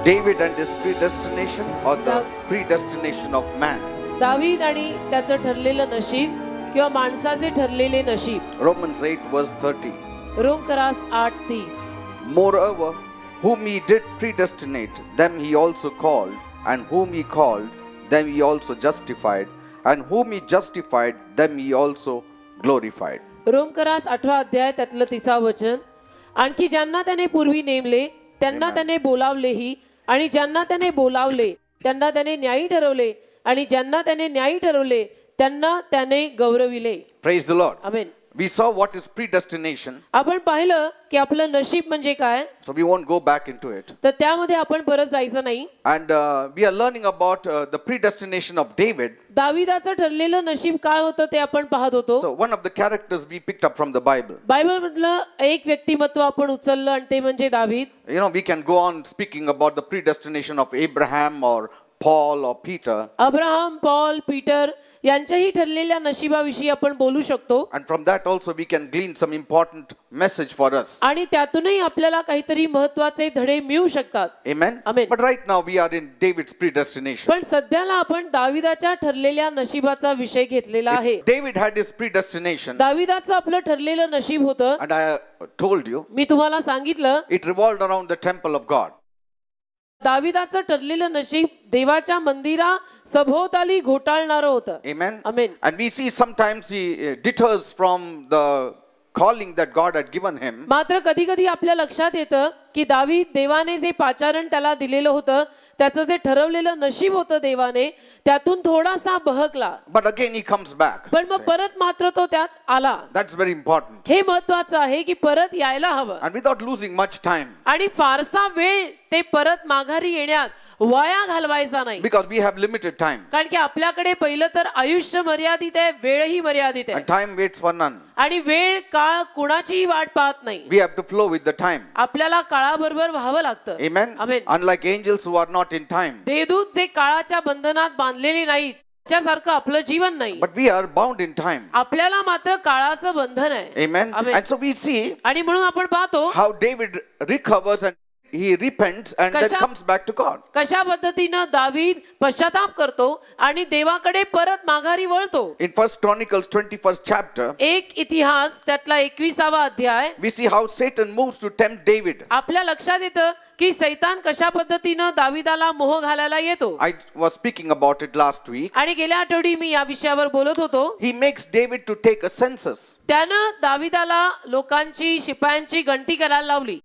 David and his predestination or the predestination of man? दावीद आणि त्याचं ठरलेलं नशीब किंवा माणसाचे ठरलेले नशीब. Romans 8 verse 30. रोमकरास 8:30. Moreover, whom he did predestinate, them he also called, and whom he called, them he also justified, and whom he justified, them he also glorified. रोमकरास 8 अध्याय त्यातलं 30 वचन. आणखी ज्यांना त्याने पूर्वी नेमले त्यांना त्याने बोलावलेही, आणि ज्यांना त्याने बोलावले त्यांना त्याने न्यायी ठरवले, आणि ज्यांना त्याने न्यायी ठरवले त्यांना त्याने गौरविले. Praise the Lord. Amen. We saw what is predestination. आपण पाहिलं की आपलं नशीब म्हणजे काय. So we won't go back into it. तर त्यामध्ये आपण परत जायचं नाही. And we are learning about the predestination of David. दाविदाचं ठरलेलं नशीब काय होतं ते आपण पाहत होतो. So one of the characters we picked up from the Bible. Bible मधलं एक व्यक्तिमत्व आपण उचललं आणि ते म्हणजे दावीद. You know, we can go on speaking about the predestination of Abraham or Paul or Peter. Abraham, Paul, Peter यांच्याही ठरलेल्या नशिबाविषयी आपण बोलू शकतो. And from that also we can glean some important message for us. आणि त्यातूनही आपल्याला काहीतरी महत्त्वाचे धडे मिळू शकतात. Amen. Amen. But right now we are in David's predestination. पण सध्याला आपण दाविदाच्या ठरलेल्या नशिबाचा विषय घेतलेला आहे. David had his predestination. दाविदाचं आपलं ठरलेलं नशीब होतं. And I told you, मी तुम्हाला सांगितलं it revolved around the temple of God. दाविदाचं ठरलेलं नशीब देवाच्या मंदिरा सभोवताली घोटाळणारं होतं. Amen. Amen. And we see sometimes he deters from the calling that God had given him. मात्र कधी कधी आपल्या लक्षात येतं की दावीद देवाने जे पाचारण त्याला दिलेलं होतं, त्याचं जे ठरवलेलं नशीब होतं देवाने, त्यातून थोडासा बहकला. But again he comes back. पण मग परत मात्र तो त्यात आला. That's very important. हे महत्त्वाचं आहे की परत यायला हवं. And without losing much time. आणि फारसा वेळ ते परत माघारी येण्यात वाया घालवायचा नाही. Because we have limited time. कारण की आपल्याकडे पहिलं तर आयुष्य मर्यादित आहे, वेळही मर्यादित आहे. And time waits for none. आणि वेळ काळ कुणाचीही वाट पाहत नाही. We have to flow with the time. आपल्याला काळाबरोबर व्हावं लागतं. Amen. Amen. Unlike angels who are not in time. देवदूत जे काळाच्या बंधनात बांधलेले नाहीत त्याच्यासारखं आपलं जीवन नाही. But we are bound in time. आपल्याला मात्र काळाचं बंधन आहे. Amen. Amen. And so we see आणि म्हणून आपण पाहतो how David recovers and he repents and then comes back to God. कशा पद्धतीनं दावीद पश्चाताप करतो आणि देवाकडे परत माघारी वळतो. In First Chronicles 21st chapter, एक इतिहास त्यातला 21वा अध्याय, we see how Satan moves to tempt David. आपल्या लक्षात येतं की सैतान कशा पद्धतीनं दाविदाला मोह घालायला येतो. I was speaking about it last week. आणि गेल्या आठवडी मी या विषयावर बोलत होतो. He makes David to take a census. त्यानं दाविदाला लोकांची, शिपायांची गणती करायला लावली.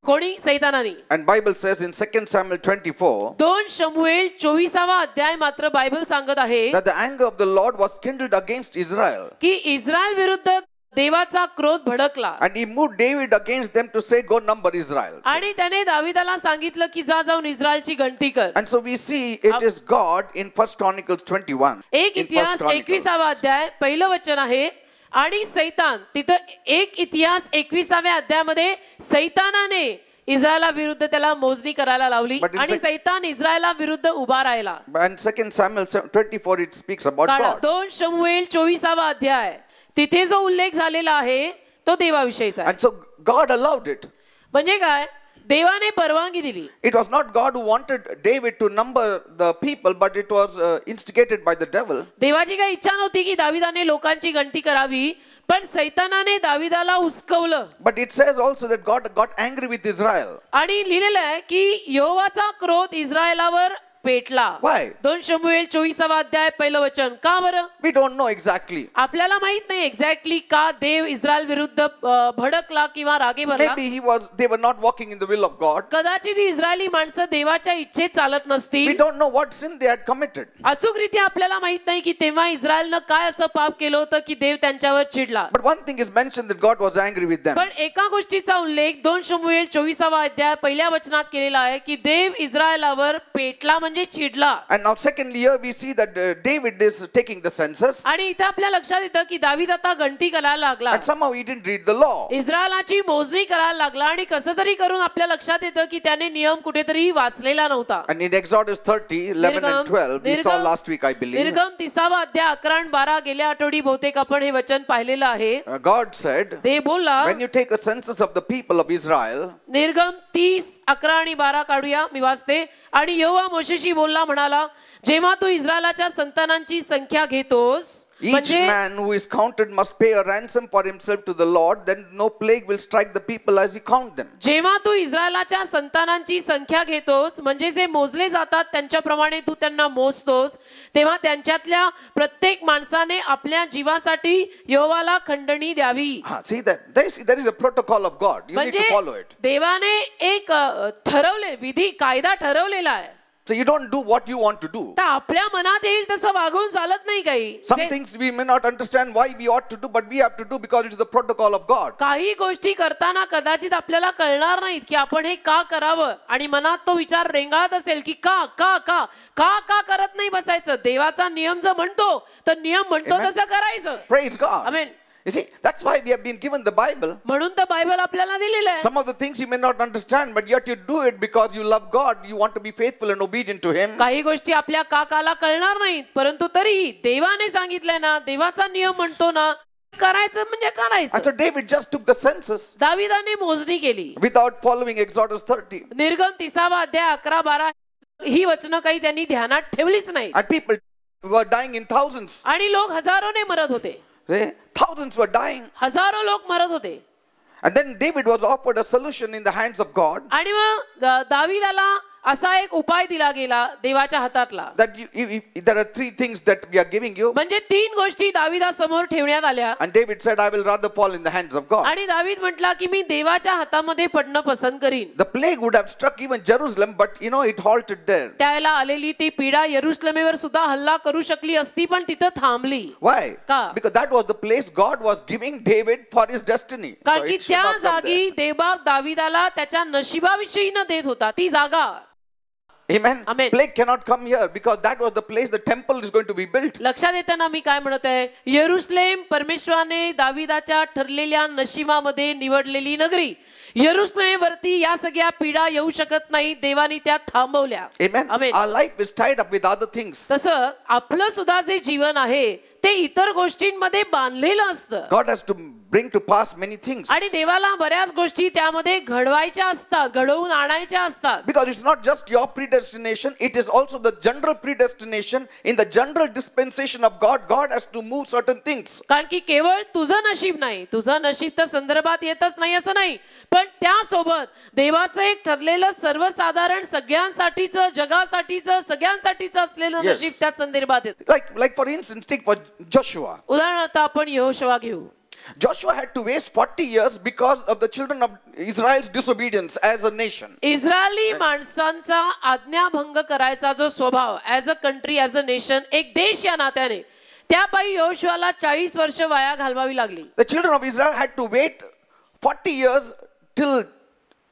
कोणी? सैतानाने. And Bible says in 2 Samuel 24 2 शमूएल 24वा अध्याय मात्र बायबल सांगत आहे that the anger of the Lord was kindled against Israel. की इस्रायल विरुद्ध देवाचा क्रोध भडकला. And he moved David against them to say, go number Israel. आणि त्याने दाविदाला सांगितलं की जा जाऊन इस्रायलची गणती कर. And so we see it is God in First Chronicles 21. एक इतिहास 21वा अध्याय पहिलं वचन आहे. आणि सैतान, तिथं एक इतिहास 21व्या अध्यायामध्ये सैतानाने इस्रायला विरुद्ध त्याला मोजणी करायला लावली आणि सैतान इस्रायला विरुद्ध उभा राहिला. And 2 Samuel 24 it speaks about God. 2 शमूएल 24वा अध्याय तिथे जो उल्लेख झालेला आहे तो देवाविषयीचा आहे. And so God allowed it. म्हणजे काय? देवाने परवानगी दिली. It was not God who wanted David to number the people, but it was instigated by the devil. देवाची काही इच्छा नव्हती की दाविदाने लोकांची गणती करावी, पण सैतानाने दाविदाला उस्कवलं. But it says also that God got angry with Israel. आणि लिहिलेलं आहे की यहोवाचा क्रोध इस्रायलावर पेटला. Why? 2 शमूएल 24वा अध्याय पहिलं वचन. का बरं? We don't know exactly. आपल्याला माहित नाही एक्झॅक्टली का देव इस्रायल विरुद्ध भडकला किंवा रागे भरला. Maybe they were not walking in the will of God. कदाचित इस्रायली माणसं देवाच्या इच्छेत चालत नसतील. We don't know what sin they had committed. अचूकरीत्या आपल्याला माहित नाही की तेव्हा इस्रायलनं काय असं पाप केलं होतं की देव त्यांच्यावर चिडला. But one thing is mentioned that God was angry with them. पण एका गोष्टीचा उल्लेख 2 शमूएल 24वा अध्याय पहिल्या वचनात केलेला आहे की देव इस्रायलावर पेटला. म्हणजे म्हणजे चिडला. And now secondly here we see that David is taking the census. आणि इथे आपल्या लक्षात येतं की दावीद आता गणती करायला लागला. And somehow he didn't read the law. इस्रायलाची मोजणी करायला लागला आणि कसं तरी करून आपल्या लक्षात येतं की त्याने नियम कुठेतरी वाचलेला नव्हता. And in Exodus 30, 11 and 12, we saw last week I believe. निर्गम 30वा अध्याय 11 आणि 12 गेल्या आठवडी बहुतेक आपण हे वचन पाहिलेलं आहे. God said, ते बोलला, when you take a census of the people of Israel, निर्गम 30, 11 आणि 12 काढूया, मी वाचते. आणि यहोवा मोशेशी बोलला, म्हणाला, जेव्हा तू इस्रायलाच्या संतानांची संख्या घेतोस, each man who is counted must pay a ransom for himself to the Lord, then no plague will strike the people as he count them. जेव्हा तू इस्रायलाच्या संतानांची संख्या घेतोस, म्हणजे जे मोजले जातात त्यांच्याप्रमाणे तू त्यांना मोजतोस, तेव्हा त्यांच्यातल्या प्रत्येक माणसाने आपल्या जीवासाठी यहोवाला खंडणी द्यावी. See that there is a protocol of God. You need to follow it. देवाने एक ठरवले विधी कायदा ठरवलेला आहे. So you don't do what you want to do. तर आपल्या मनात येईल तसं वागून चालत नाही. काही Some things we may not understand why we ought to do, but we have to do because it is the protocol of God. काही गोष्टी करताना कदाचित आपल्याला कळणार नाहीत की आपण हे का करावं, आणि मनात तो विचार रेंगाळत असेल की का का का का का करत नाही बसायचं. देवाचा नियम जर म्हणतो तर नियम म्हणतो तसं करायचं. Praise God. Amen. You see, that's why we have been given the Bible. म्हणून तर बायबल आपल्याला दिलेलं आहे. Some of the things you may not understand, but yet you do it because you love God. You want to be faithful and obedient to Him. काही गोष्टी आपल्या काकाला कळणार नाहीत, परंतु तरीही देवाने सांगितलंय ना, देवाचा नियम म्हणतो ना, करायचं म्हणजे करायचं. And so David just took the census दाविदाने मोजणी केली without following Exodus 30. निर्गम 30वा अध्याय 11-12 ही वचनं काही त्यांनी ध्यानात ठेवलीच नाही. And people were dying in thousands. आणि लोक हजारोने मरत होते. Thousands were dying. हजारो लोक मरत होते. And then David was offered a solution in the hands of God. आणि मग दाविदाला असा एक उपाय दिला गेला देवाच्या हातातला. That there are three things that we are giving you. म्हणजे तीन गोष्टी दाविदासमोर ठेवण्यात आल्या. And David said, I will rather fall in the hands of God. आणि दावीद म्हटला की मी देवाच्या हातामध्ये पडणं पसंत करीन. The plague would have struck even Jerusalem, but it halted there. त्याला आलेली ती पीडा यरुशलेमेवर सुद्धा हल्ला करू शकली असती, पण तिथं थांबली. Why? का? Because that was the place God was giving David for his destiny. कारण की त्या जागी देवबाप दाविदाला त्याच्या नशिबाविषयी न देत होता, ती जागा. Amen. Amen. Plague cannot come here because that was the place the temple is going to be built. लक्षात येतं ना मी काय म्हणत आहे. यरुशलेम परमेश्वराने दाविदाच्या ठरलेल्या नशिबामध्ये निवडलेली नगरी. यरुशलेमवरती या सगळ्या पीडा येऊ शकत नाही, देवाने त्या थांबवल्या. Amen. Amen. Our life is tied up with other things. तसं आपलं सुद्धा जे जीवन आहे ते इतर गोष्टींमध्ये बांधलेलं असतं. God has to bring to pass many things. आणि देवाला बऱ्याच गोष्टी त्यामध्ये घडवायच्या असतात, घडवून आणायच्या असतात. Because it's not just your predestination, it is also the general predestination. In the general dispensation of God, God has to move certain things. कारण की केवळ तुझं नशीब नाही, तुझं नशीब तर संदर्भात येतच नाही असं नाही, पण त्यासोबत देवाचं एक ठरलेलं सर्वसाधारण सगळ्यांसाठीचं, जगासाठीचं, सगळ्यांसाठीचं असलेलं नशीब त्या संदर्भात येतं. Like for instance, take for Joshua. उदाहरणार्थ आपण यहोशुवा घेऊ. Joshua had to waste 40 years because of the children of Israel's disobedience as a nation. Israeli माणसांचा आज्ञाभंग करायचा जो स्वभाव, as a country, as a nation, एक देश या नात्याने, त्यापायी यहोशुवाला 40 वर्ष वाया घालवावी लागली. The children of Israel had to wait 40 years till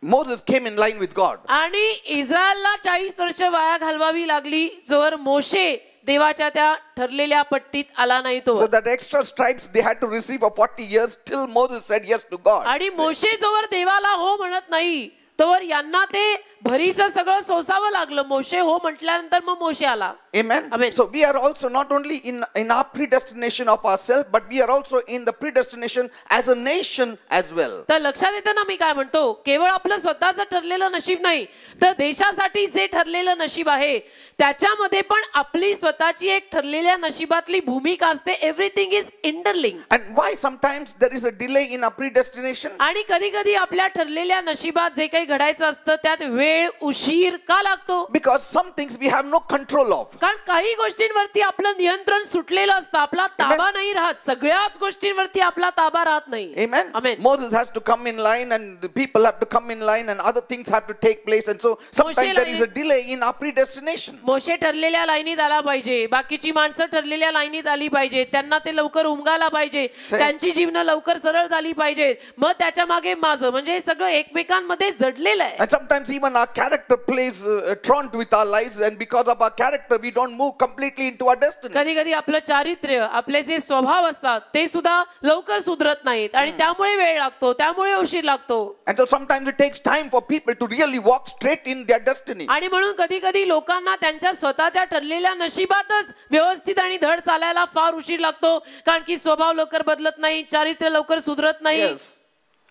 Moses came in line with God. आणि इस्रायलला 40 वर्ष वाया घालवावी लागली जोवर मोशे देवाच्या त्या ठरलेल्या पट्टीत आला नाही तो. So that extra stripes they had to receive for 40 years till Moses said yes to God. आणि मोशे जोवर देवाला हो म्हणत नाही तोवर यांना ते भरीचं सगळं सोसावं लागलं. मोशे हो म्हटल्यानंतर मग मोशे आला. Amen. Amen. So we are also not only in our predestination of ourselves, but we are also in the predestination as a nation as well. तर लक्षात येतं ना मी काय म्हणतो, केवळ आपलं स्वतःचं ठरलेलं नशीब नाही, तर देशासाठी जे ठरलेलं नशीब आहे त्याच्यामध्ये पण आपली स्वतःची एक ठरलेल्या नशिबातली भूमिका असते. Everything is interlink. And why sometimes there is a delay in our predestination? आणि कधी कधी आपल्या ठरलेल्या नशिबात जे काही घडायचं असतं त्यात वेळ उशीर का लागतो? Because some things we have no control of. कारण काही गोष्टींवरती आपलं नियंत्रण सुटलेलं असतं, आपला ताबा नाही राहत. सगळ्याच गोष्टींवरती आपला ताबा राहत नाही. Amen. Amen. Moses has to come in line and the people have to come in line and other things have to take place, and so sometimes there is a delay in our predestination. मोशे ठरलेल्या लाईनीत आला पाहिजे, बाकीची माणसं ठरलेल्या लाईनीत आली पाहिजे, त्यांना ते लवकर उमगायला पाहिजे, त्यांची जीवनं लवकर सरळ झाली पाहिजे, मग त्याच्या मागे माझं, म्हणजे हे सगळं एकमेकांमध्ये जडलेलं आहे. And sometimes even our character plays truant with our lives, and because of our character, we don't move completely into our destiny. कधी कधी आपलं चारित्र्य, आपले जे स्वभाव असतात ते सुद्धा लवकर सुधरत नाहीत आणि त्यामुळे वेळ लागतो, त्यामुळे उशीर लागतो. And so sometimes it takes time for people to really walk straight in their destiny. आणि म्हणून कधी कधी लोकांना त्यांच्या स्वतःच्या ठरलेल्या नशिबातच व्यवस्थित आणि धड चालायला फार उशीर लागतो, कारण की स्वभाव लवकर बदलत नाही, चारित्र्य लवकर सुधरत नाही. Yes.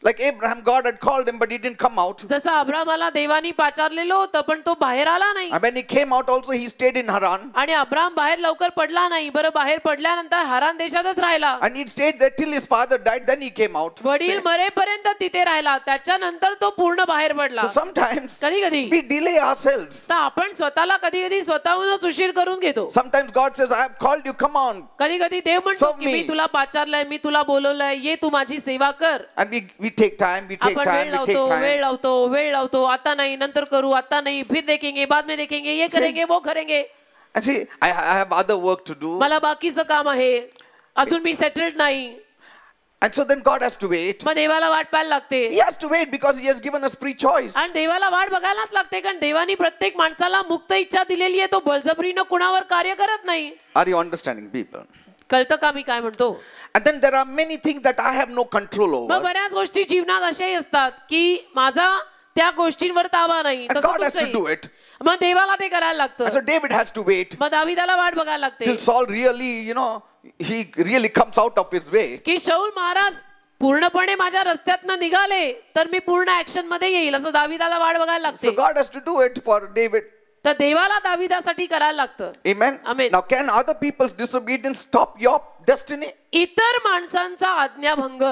Like Abraham, God had called him, but he didn't come out. जसं अब्रामाला देवानी पाचारलेलं होतं पण तो बाहेर आला नाही. And when he came out also, he stayed in Haran. आणि अब्राम बाहेर लवकर पडला नाही. बरं, बाहेर पडल्यानंतर हारान देशातच राहिला. And he stayed there till his father died, then he came out. वडील मरेपर्यंत तिथे राहिला, त्याच्यानंतर तो पूर्ण बाहेर पडला. So sometimes कधी कधी we delay ourselves. तर आपण स्वतःला कधी कधी स्वतःहूनच उशीर करून घेतो. Sometimes God says, I have called you, come on. कधी कधी देव म्हणतो Serve की me. मी तुला पाचारलंय, मी तुला बोलवलंय, ये तू माझी सेवा कर. And we take time, we take आपण time, वेळ we लावतो, take वेळ time. लावतो, वेळ लावतो, आता नाही, नंतर करू, आता नाही, फिर देखेंगे, बाद में देखेंगे, ये करेंगे, वो करेंगे. And see, I have other work to do. मला बाकीचं काम आहे, अजून मी सेटल्ड नाही. And so then God has to wait. मग देवाला वाट पाहायला लागते. He has to wait because he has given us free choice. आणि देवाला वाट बघायलाच लागते, कारण देवानी प्रत्येक माणसाला मुक्त इच्छा दिलेली आहे. तो बळजबरीनं कुणावर कार्य करत नाही. Are you understanding, people? कळतं का मी काय म्हणतो? And then there are many things that I have no control मग over. बऱ्याच गोष्टी जीवनात अशाही असतात की माझा त्या गोष्टींवर ताबा नाही. And तसं God has to do तुमचंही. it. मग देवाला ते करायला And so लागतं. David has to wait मग दाविदाला वाट बघायला लागते till Saul really, he really comes out of his way. की शौल महाराज पूर्णपणे माझ्या रस्त्यातनं निघाले तर मी पूर्ण ऍक्शन मध्ये येईल, असं दाविदाला वाट बघायला So लागते. God has to do it for David. तर देवाला दाविदासाठी करायला लागतं. Amen. Amen. Now, can other people's disobedience stop your destiny? इतर माणसांचा आज्ञाभंग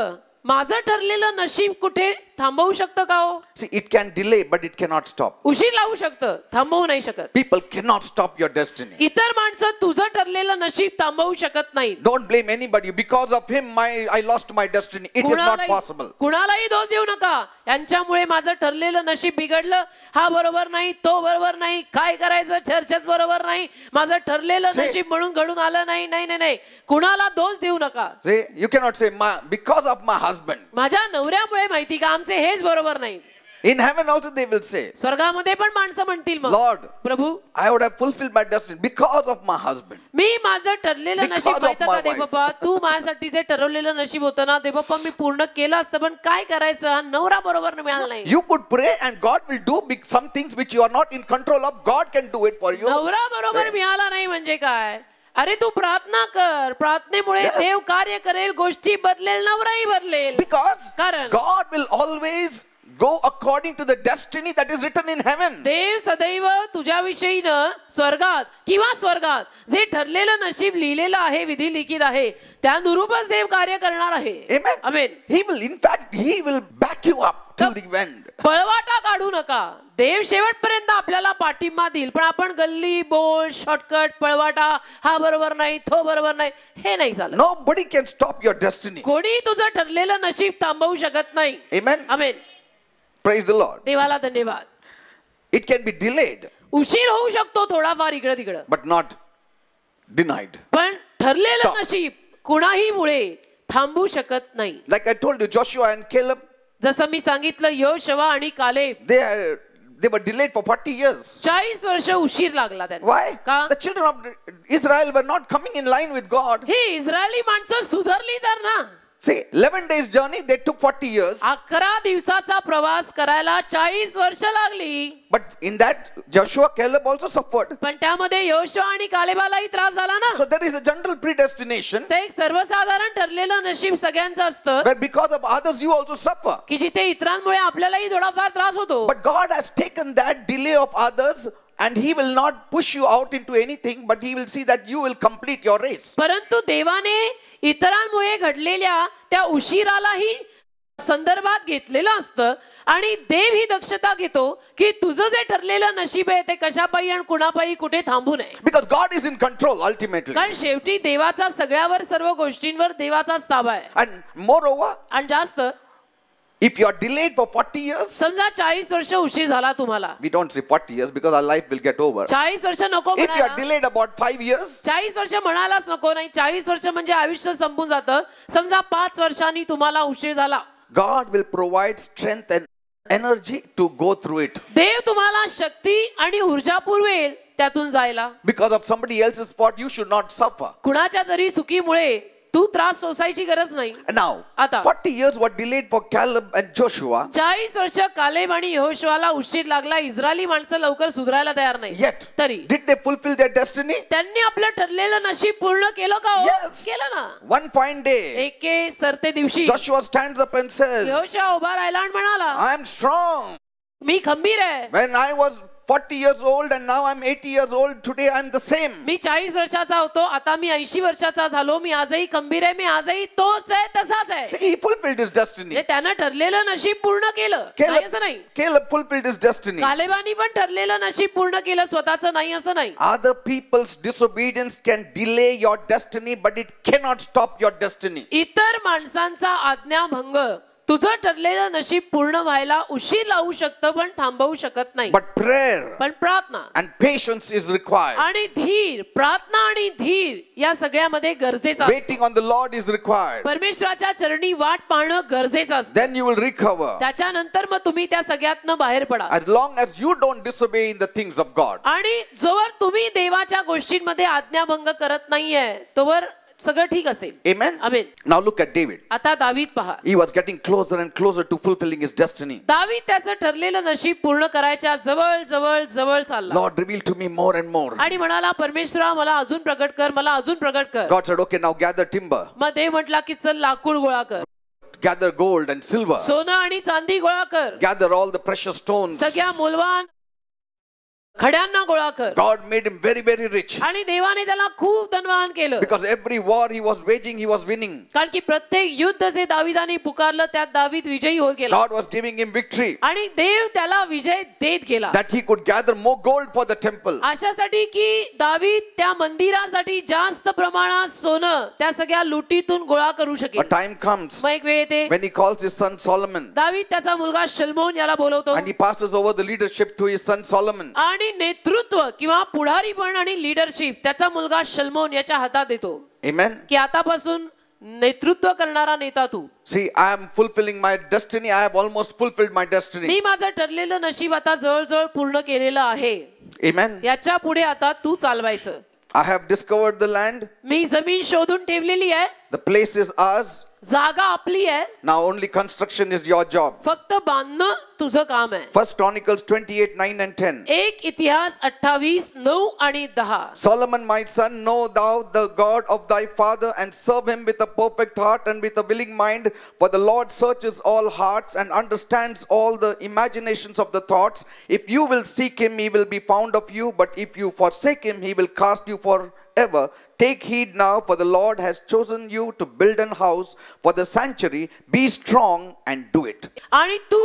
माझं ठरलेलं नशीब कुठे थांबवू शकतं का हो? See, it can delay, but it cannot stop. उशीर लावू शकतं, थांबवू नाही शकत. People cannot stop your destiny. इतर माणसं तुझं ठरलेलं नशीब थांबवू शकत नाही. Don't blame anybody. Because of him, I lost my destiny. It is not possible. कुणालाही दोष देऊ नका. यांच्यामुळे माझं ठरलेलं नशीब बिघडलं, हा बरोबर नाही, तो बरोबर नाही, काय करायचं, चर्चच बरोबर नाही, माझं ठरलेलं See- नशीब म्हणून घडून आलं नाही. नाही नाही नाही, कुणाला दोष देऊ नका. See, you cannot say, because of my husband. माझ्या नवऱ्यामुळे माहिती का आमचे हेच बरोबर नाही. In heaven also they will say, स्वर्गामध्ये पण माणसं म्हणतील मग, Lord, Prabhu I would have fulfilled my destiny because of my husband. मी माझं ठरलेलं Because नशीब of माहिती my का देवबाप्पा, तू माझ्यासाठी जे ठरवलेलं नशीब होतं ना देवबाप्पा, मी पूर्ण केलं असतं, पण काय करायचं, हा नवरा बरोबर मिळाला नाही. You could pray and God will do some things which you are not in control of. God can do it for you. नवरा बरोबर मिळाला नाही म्हणजे काय? अरे तू प्रार्थना कर, प्रार्थनेमुळे देव कार्य करेल, गोष्टी बदलेल, नवराही बदलेल. Because कारण God will always go according to the destiny that is written in heaven. देव सदैव तुझ्याविषयीनं स्वर्गात जे ठरलेलं नशीब लिहिलेलं आहे, विधी लिखित आहे, त्यानुरूपच देव कार्य करणार आहे. Amen. Amen. He will, in fact, he will back you up till the end. पळवाटा काढू नका. देव शेवटपर्यंत आपल्याला पाठिंबा देईल, पण आपण गल्ली बोल, शॉर्टकट, पळवाटा, हा बरोबर नाही, तो बरोबर नाही, हे नाही चालत. Nobody can stop your destiny. कोणी तुझं ठरलेलं नशीब थांबवू शकत नाही. Amen. Amen. Praise the Lord. देवाला धन्यवाद. It can be delayed, उशीर होऊ शकतो थोडाफार इकडं तिकडं, but not denied. पण ठरलेलं Stop. नशीब कुणाही मुळे थांबू शकत नाही. Like I told you, Joshua and Caleb, जसं मी सांगितलं, योशवा आणि Caleb they were delayed for 40 years. 40 वर्ष उशीर लागला त्यांना. Why? का? The children of Israel were not coming in line with God. हे इस्रायली माणसं सुधारली तर ना. See, 11 days journey, they took 40 years. 11 दिवसाचा प्रवास करायला 40 वर्ष लागली. But in that, Joshua, Caleb also suffered. पण त्यामध्ये योशवा आणि कालेबालाही त्रास झाला ना. So there is a general predestination ते एक सर्वसाधारण ठरलेलं नशीब सगळ्यांचं असतं, where because of others you also suffer. की जिथे इतरांमुळे आपल्यालाही थोडाफार त्रास होतो. But God has taken that delay of others and he will not push you out into anything, but he will see that you will complete your race. परंतु देवाने इतरांमुळे घडलेल्या त्या उशिरालाही संदर्भात घेतलेलं असतं आणि देव ही दक्षता घेतो की तुझं जे ठरलेलं नशीब आहे ते कशापायी आणि कुणापायी कुठे थांबू नये. Because God is in control ultimately. कारण शेवटी देवाचा सगळ्यावर, सर्व गोष्टींवर देवाचाच ताबा आहे. And moreover, आणि जास्त if you are delayed for 40 years, समजा 40 वर्ष उशीर झाला तुम्हाला. we don't say 40 years because our life will get over. 40 वर्ष नको If you are म्हणायला. delayed about 5 years, 40 वर्ष म्हणायलाच नको. नाही, 40 वर्ष म्हणजे आयुष्य संपून जातं. समजा 5 वर्षांनी तुम्हाला उशीर झाला. God will provide strength and energy to go through it. देव तुम्हाला शक्ती आणि ऊर्जा पुरवेल त्यातून जायला. Because of somebody else's fault, you should not suffer. कुणाच्या तरी चुकीमुळे तू त्रास सोसायची गरज नाही. And now, आता 40 years were delayed for Caleb and Joshua. 40 वर्ष कालेब आणि यहोशुआला उशीर लागला. इस्रायली माणसं लवकर सुधारायला तयार नाही. Yet, तरी did they fulfill their destiny? त्यांनी आपलं ठरलेलं नशीब पूर्ण केलं का? Yes. केलं ना. One fine day, एके सरते दिवशी Joshua stands up and says, Yehoshua उभा राहिला आणि म्हणाला, I am strong. मी खंबीर आहे. When I was 40 years old and now I'm 80 years old, today I'm the same. मी 40 वर्षाचा होतो, आता मी 80 वर्षाचा झालो. मी आजही खंबीर आहे. मी आजही तोच आहे, तसाच आहे. He fulfilled his destiny. त्यानं ठरलेलं नशीब पूर्ण केलं. नाही असं नाही. Caleb fulfilled his destiny. कालेबानी पण ठरलेलं नशीब पूर्ण केलं, स्वतःचं नाही असं नाही. Other people's disobedience can delay your destiny, but it cannot stop your destiny. इतर माणसांचा आज्ञाभंग तुझं ठरलेलं नशीब पूर्ण व्हायला उशीर लावू शकतं, पण थांबवू शकत नाही. But prayer पण प्रार्थना and patience is required. आणि धीर, प्रार्थना आणि धीर या सगळ्यामध्ये गरजेचं असतं. Waiting on the Lord is required. परमेश्वराच्या चरणी वाट पाहणं गरजेचं असतं. Then you will recover. त्याच्यानंतर मग तुम्ही त्या सगळ्यातनं बाहेर पडा. As long as you don't disobey in the things of God. आणि जोवर तुम्ही देवाच्या गोष्टींमध्ये आज्ञाभंग करत नाहीये तोवर सगळं ठीक असेल. Amen. Amen. Now look at David. आता दावीद पहा. He was getting closer and closer to fulfilling his destiny. दावीद त्याचं ठरलेलं नशीब पूर्ण करायच्या जवळ जवळ जवळ चालला. Lord, reveal to me more and more. आणि म्हणाला, परमेश्वरा मला अजून प्रगट कर, मला अजून प्रगट कर. God said, okay, now gather timber. मग देव म्हटला की चल लाकूड गोळा कर, Gather gold and silver. सोनं आणि चांदी गोळा कर, Gather all the precious stones. सगळ्या मूल्यवान खड्यांना गोळा कर. God made him very, very rich. आणि देवाने त्याला खूप धनवान केलं. Because every war he was waging, he was winning. कारण की प्रत्येक युद्ध जे दाविदाने पुकारलं त्यात दावीद विजयी होत गेला. God was giving him victory. आणि देव त्याला विजय देत गेला. That he could gather more gold for the temple. अशासाठी की दावीद त्या मंदिरासाठी जास्त प्रमाणात सोनं त्या सगळ्या लुटीतून गोळा करू शकेल. A time comes मग एक वेळ येते when he calls his son Solomon. दावीद त्याचा मुलगा शल्मोन याला बोलवतो. And he passes over the leadership to his son Solomon. आणि नेतृत्व किंवा पुढारीपण आणि लीडरशिप त्याचा मुलगा शल्मोन याच्या हातात देतो. Amen. की आतापासून नेतृत्व करणारा नेता तू. See, I am fulfilling my destiny. I have almost fulfilled my destiny. मी माझं ठरलेलं नशीब आता जवळजवळ पूर्ण केलेलं आहे. Amen. याच्या पुढे आता तू चालवायचं. I have discovered the land. मी जमीन शोधून ठेवलेली आहे. The place is ours. जागा आपली आहे. Now only construction is your job. फक्त बांधणं तुझं काम आहे. First Chronicles 28:9 and 10. एक इतिहास 28:9 आणि 10. Solomon, my son, know thou the God of thy father, and serve him with a perfect heart and with a willing mind. For the Lord searches all hearts and understands all the imaginations of the thoughts. If you will seek him, he will be found of you. But if you forsake him, he will cast you forever. Take heed now, for the Lord has chosen you to build an house for the sanctuary. Be strong and do it. आणि तू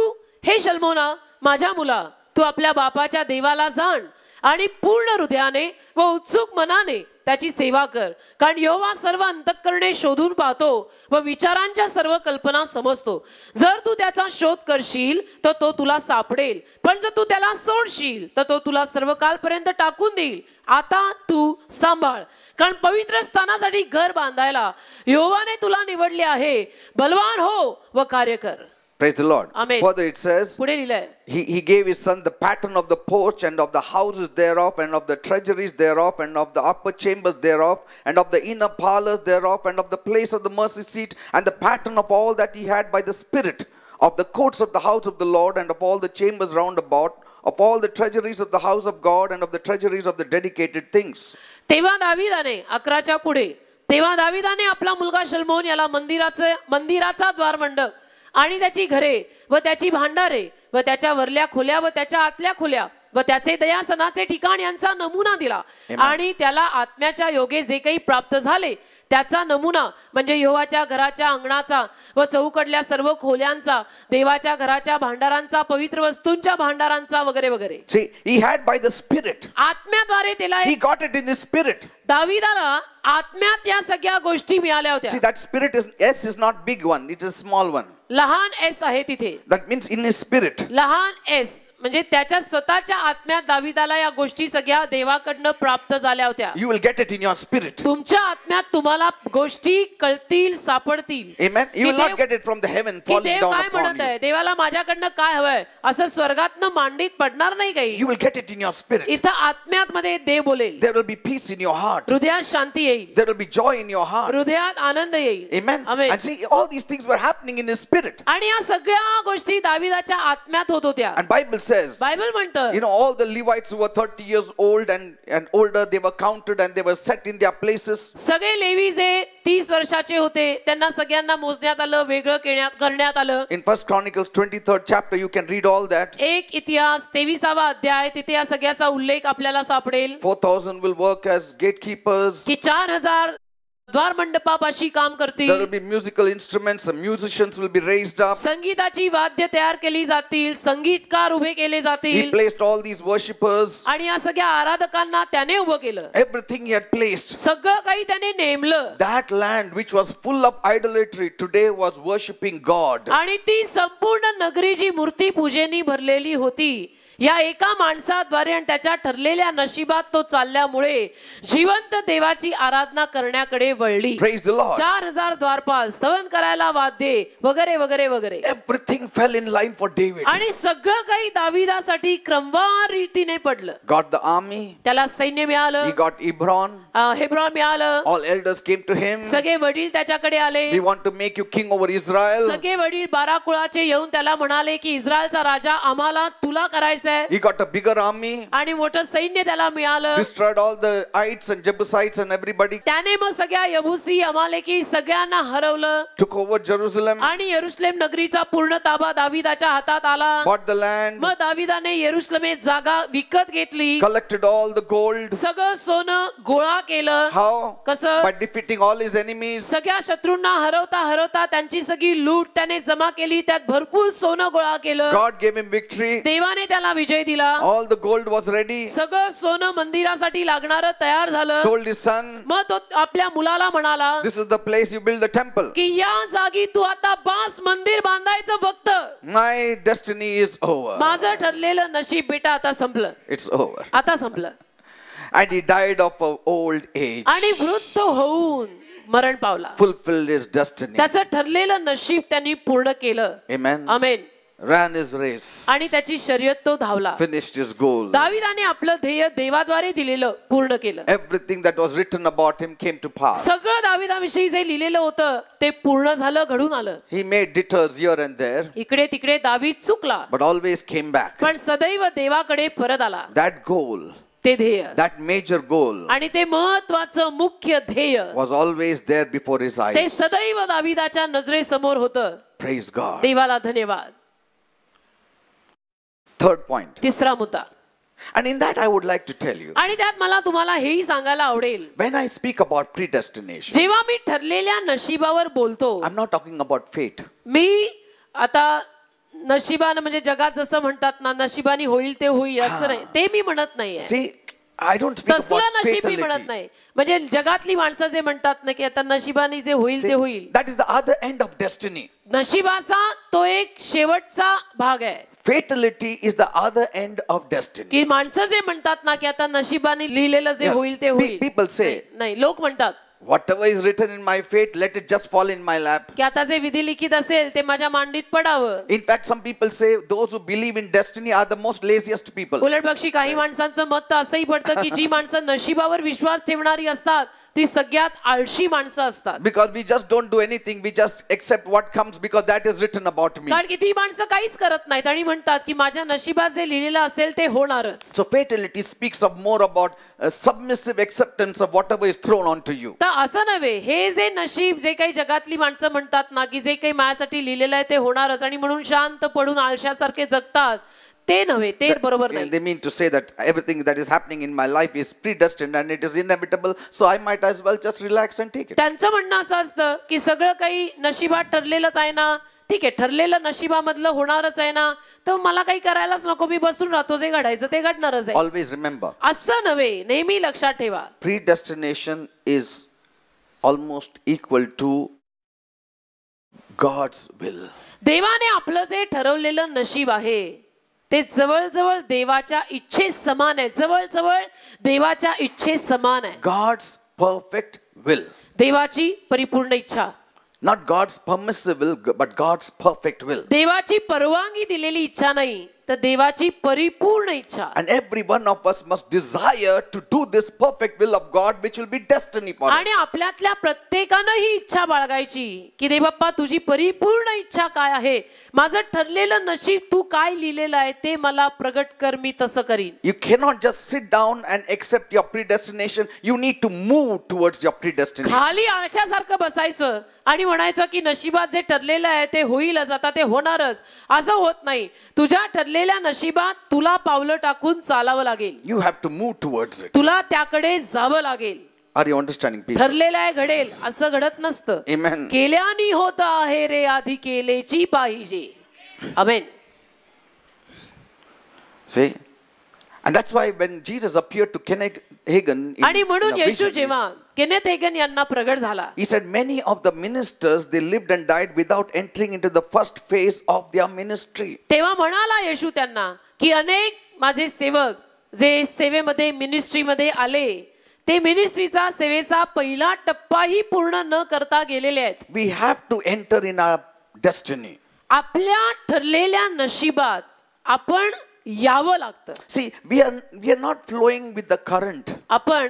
हे शल्मोना माझ्या मुला, तू आपल्या बापाच्या देवाला जाण आणि पूर्ण हृदयाने व उत्सुक मनाने त्याची सेवा कर. कारण यहोवा सर्व अंतःकरणे शोधून पाहतो व विचारांच्या सर्व कल्पना समजतो. जर तू त्याचा शोध करशील तर तो तुला सापडेल, पण जर तू त्याला सोडशील तर तो तुला सर्व कालपर्यंत टाकून देईल. आता तू सांभाळ, कारण पवित्र स्थानासाठी घर बांधायला यहोवाने तुला निवडले आहे. बलवान हो व कार्य कर. Praise the Lord. Amen. Further it says, पुढे लिहिलंय, he gave his son the pattern of the porch and of the houses thereof and of the treasuries thereof and of the upper chambers thereof and of the inner parlors thereof and of the place of the mercy seat and the pattern of all that he had by the Spirit of the courts of the house of the Lord and of all the chambers round about, of all the treasuries of the house of God and of the treasuries of the dedicated things. तेव्हा दाविदाने 11च्या पुढे, तेव्हा दाविदाने आपला मुलगा शल्मोन याला मंदिराचा द्वारमंडप आणि त्याची घरे व त्याची भांडारे व त्याच्या वरल्या खोल्या व त्याच्या आतल्या खोल्या व त्याचे दयासनाचे ठिकाण यांचा नमुना दिला. आणि त्याला आत्म्याच्या योगे जे काही प्राप्त झाले त्याचा नमुना म्हणजे यहोवाच्या घराच्या अंगणाचा व चौकडल्या सर्व खोल्यांचा, देवाच्या घराच्या भांडारांचा, पवित्र वस्तूंच्या भांडारांचा वगैरे वगैरे. See, he had by the Spirit. आत्म्याद्वारे त्याला He got it in his spirit. दाविदाला आत्म्यात या सगळ्या गोष्टी मिळाल्या See, होत्या. that spirit is not big one, it is a small one. लहान एस आहे तिथे. That means in his spirit. लहान एस म्हणजे त्याच्या स्वतःच्या आत्म्यात दाविदाला या गोष्टी सगळ्या देवाकडनं प्राप्त झाल्या होत्या. You will get it in your spirit. तुमच्या आत्म्यात तुम्हाला गोष्टी कळतील, सापडतील. Amen. You will की not get it from the heaven की falling देव down काय upon म्हणत you. आहे, देवाला माझ्याकडनं काय हवंय असं स्वर्गातनं मांडीत पडणार नाही काही. You will get it in your spirit. इथं आत्म्यात मध्ये देव बोलेल. There will be peace in your heart. हृदयात शांती येईल, There will be joy in your heart. हृदयात आनंद येईल. Amen. Amen. And see, all these things were happening in his spirit. आणि या सगळ्या गोष्टी दाविदाच्या आत्म्यात होत होत्या. And Bible says, बायबल म्हणतं, you know, all the Levites who were 30 years old and older, they were counted and they were set in their places. सगळे levy जे 30 वर्षाचे होते त्यांना सगळ्यांना मोजण्यात आलं, वेगळं करण्यात आलं. In 1 Chronicles 23rd chapter, you can read all that. एक इतिहास 23वा अध्याय, तिथे या सगळ्याचा उल्लेख आपल्याला सापडेल. 4,000 will work as gatekeepers. की 4000 द्वार मंडपापाशी काम करतील. There will be musical instruments, the musicians will be raised up. संगीताची वाद्य तयार केली जातील, संगीतकार उभे केले He जातील. placed all these worshippers. आणि या सगळ्या आराधकांना त्याने उभं केलं. Everything he had placed. सगळं काही त्याने नेमलं. That land which was full of idolatry today was worshipping God. आणि ती संपूर्ण नगरी जी मूर्ती पूजेनी भरलेली होती, या एका माणसाद्वारे आणि त्याच्या ठरलेल्या नशिबात तो चालल्यामुळे जिवंत देवाची आराधना करण्याकडे वळली. Praise the Lord. 4000 द्वारपाल, स्तवन करायला वाद्ये वगैरे वगैरे वगैरे. Everything fell in line for David. आणि सगळं काही दाविदासाठी क्रमवार रीतीने पडलं. Got the army. त्याला सैन्य मिळालं, He got Hebron. हेब्रोन मिळालं. All elders came to him. सगळे वडील त्याच्याकडे आले. We want to make you king over Israel. सगळे वडील 12 कुळाचे येऊन त्याला म्हणाले की इस्रायलचा राजा आम्हाला तुला करायचं आहे. He got a bigger army. आणि मोठं सैन्य त्याला मिळालं. Destroyed all the ites and Jebusites and everybody. त्याने मग सगळ्या यबुसी, अमालेकी सगळ्यांना हरवलं. Took over Jerusalem. आणि यरुशलेम नगरीचा पूर्ण ताबा दाविदाच्या हातात आला. Bought the land. मग दाविदाने यरुशलेमेत जागा विकत घेतली. Collected all the gold. सगळं सोनं गोळा केलं. How? कसं? By defeating all his enemies. सगळ्या शत्रूंना हरवता हरवता त्यांची सगळी लूट त्याने जमा केली. त्यात भरपूर सोनं गोळा केलं. God gave him victory. देवाने त्याला विजय दिला. All the gold was ready. सगळं सोनं मंदिरासाठी लागणारं तयार झालं. Told his son, मग तो आपल्या मुलाला म्हणाला, this is the place you build the temple. की या जागी तू आता बास मंदिर बांधायचं फक्त. My destiny is over. माझं ठरलेलं नशीब बेटा आता संपलं. It's over. आता संपलं. And he died of old age. आणि वृद्ध होऊन मरण पावला. Fulfilled his destiny. त्याचं ठरलेलं नशीब त्यांनी पूर्ण केलं. Amen. आमेन. Ran his race. आणि त्याची शर्यत तो धावला. Finished his goal. दाविदाने आपलं ध्येय देवाद्वारे दिलेलं पूर्ण केलं. Everything that was written about him came to pass. सगळं दाविदाविषयी जे लिहिलेलं होतं ते पूर्ण झालं, घडून आलं. He made detours here and there, इकडे तिकडे दावीद चुकला, but always came back. पण सदैव देवाकडे परत आला. That goal, ते ध्येय, that major goal, आणि ते महत्वाचं मुख्य ध्येय was always there before his ते eyes. सदैव दाविदाच्या नजरेसमोर होतं. Praise God. देवाला धन्यवाद. Third point. तिसरा मुद्दा, And in that I would like to tell you, आणि त्यात मला तुम्हाला हेही सांगायला आवडेल, when I speak about predestination, जेव्हा मी ठरलेल्या नशिबावर बोलतो, I'm not talking about fate. मी आता नशिबानं म्हणजे जगात जसं म्हणतात ना, नशिबाने होईल ते होईल असं नाही, ते मी म्हणत नाहीये. See, I don't speak तसलं about नशीब मी म्हणत fatality. नाही. म्हणजे जगातली माणसं जे म्हणतात ना की आता नशिबाने जे होईल ते होईल, That is the other end of destiny. नशिबाचा तो एक शेवटचा भाग आहे. Fatality is the other end of destiny. की माणसं जे म्हणतात ना की आता नशिबाने लिहिलेलं जे Yes. होईल ते होईल, People say, नाही, लोक म्हणतात whatever is written in my fate, let it just fall in my lap. की आता जे विधी लिखित असेल ते माझ्या मांडीत पडावं. In fact, some people say those who believe in destiny are the most laziest people. उलट पक्षी काही माणसांचं मत तर असंही पडतं की जी माणसं नशिबावर विश्वास ठेवणारी असतात ती सगळ्यात आळशी माणसं असतात. Because we just don't do anything, we just accept what comes because that is written about me. कारण की ती माणसं काहीच करत नाहीत आणि म्हणतात की माझ्या नशिबात जे लिहिलेलं असेल ते होणारच. So fatality speaks of more about submissive acceptance of whatever is thrown onto you. तर असं नव्हे, हे जे नशीब जे काही जगातली माणसं म्हणतात ना की जे काही माझ्यासाठी लिहिलेलं आहे ते होणारच आणि म्हणून शांत पडून आळशासारखे जगतात, ते नव्हे, ते बरोबर नाही. They mean to say that everything that is happening in my life is predestined and it is inevitable, so I might as well just relax and take it. त्यांचं म्हणणं असं असतं की सगळं काही नशिबात ठरलेलंच आहे ना, ठीक आहे, ठरलेलं नशिबामधलं होणारच आहे ना, तर मला काही करायलाच नको, मी बसून राहतो, जे घडायचं ते घडणारच आहे. Always remember, असं नव्हे, नेहमी लक्षात ठेवा, predestination is almost equal to God's will. देवाने आपलं जे ठरवलेलं नशीब आहे ते जवळजवळ देवाच्या इच्छे समान आहे. जवळजवळ देवाच्या इच्छे समान आहे. God's perfect will. देवाची परिपूर्ण इच्छा. Not God's permissive will, but God's perfect will. देवाची परवानगी दिलेली इच्छा नाही, तर देवाची परिपूर्ण इच्छा. And every one of us must desire to do this perfect will of God, which will be destiny for us. आणि आपल्यातल्या प्रत्येकानं ही इच्छा बाळगायची की देव बाप्पा तुझी परिपूर्ण इच्छा काय आहे, माझं ठरलेलं नशीब तू काय लिहिलेलं आहे ते मला प्रगट कर, मी तसं करीन. You cannot just sit down and accept your predestination. You need to move towards your predestination. खाली आळशासारखं बसायचं आणि म्हणायचं की नशिबात जे ठरलेलं आहे ते होईलच, आता ते होणारच, असं होत नाही. तुझ्या ठरलेल्या नशिबात तुला पावलं टाकून चालावं लागेल. You have to move towards it. तुला त्याकडे जावं लागेल. Are you understanding, people? ठरलेलं आहे घडेल असं घडत नसतं. Amen. केल्यानी होत आहे रे आधी केलेची पाहिजे. आमेन. See? And that's why when Jesus appeared to Kenneth Hagin आणि म्हणून येशू जेव्हा केनेथ हेगन यांना प्रगट झाला, he said many of the ministers they lived and died without entering into the first phase of their ministry. तेव्हा म्हणाला येशू त्यांना की अनेक माझे सेवक जे सेवेमध्ये मिनिस्ट्रीमध्ये आले ते मिनिस्ट्रीचा सेवेचा पहिला टप्पाही पूर्ण न करता गेलेले आहेत. We have to enter in our destiny. आपल्या ठरलेल्या नशिबात आपण यावं लागतं. See, we are not flowing with the current. आपण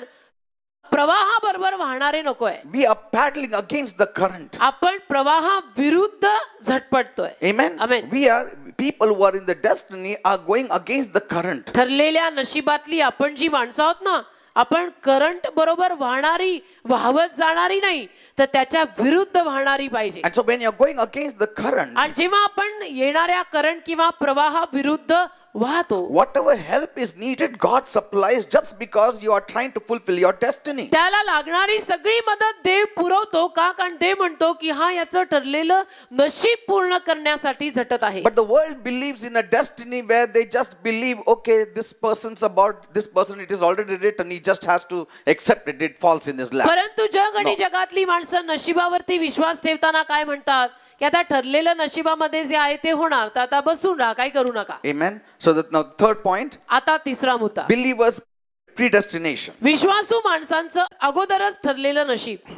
प्रवाहाबरोबर वाहणारे नकोय. We are paddling against the current. आपण प्रवाहाविरुद्ध झटपटतोय. Amen. Amen. We are people who are in the destiny are going against the current. ठरलेल्या नशिबातली आपण जी माणसं आहोत ना, आपण करंट बरोबर वाहणारी वाहवत जाणारी नाही, तर त्याच्या विरुद्ध वाहणारी पाहिजे. And so when you are going against the current, आणि जेव्हा आपण येणाऱ्या करंट किंवा प्रवाहाविरुद्ध वाहतो, whatever help is needed, God supplies just because you are trying to fulfill your destiny. त्याला लागणारी सगळी मदत देव पुरवतो. का? कारण देव म्हणतो की हा याचं ठरलेलं नशीब पूर्ण करण्यासाठी झटत आहे. But the world believes in a destiny where they just believe, okay, this person's about this person, it is already written, he just has to accept it, it falls in his lap. परंतु जग आणि जगातली माणसं नशिबावरती विश्वास ठेवताना काय म्हणतात की आता ठरलेलं नशिबामध्ये जे आहे ते होणार, तर आता बसून राहा, काय करू नका. Amen. So that now third point, आता तिसरा मुद्दा, believers predestination. विश्वासू माणसांचं अगोदरच ठरलेलं नशीब.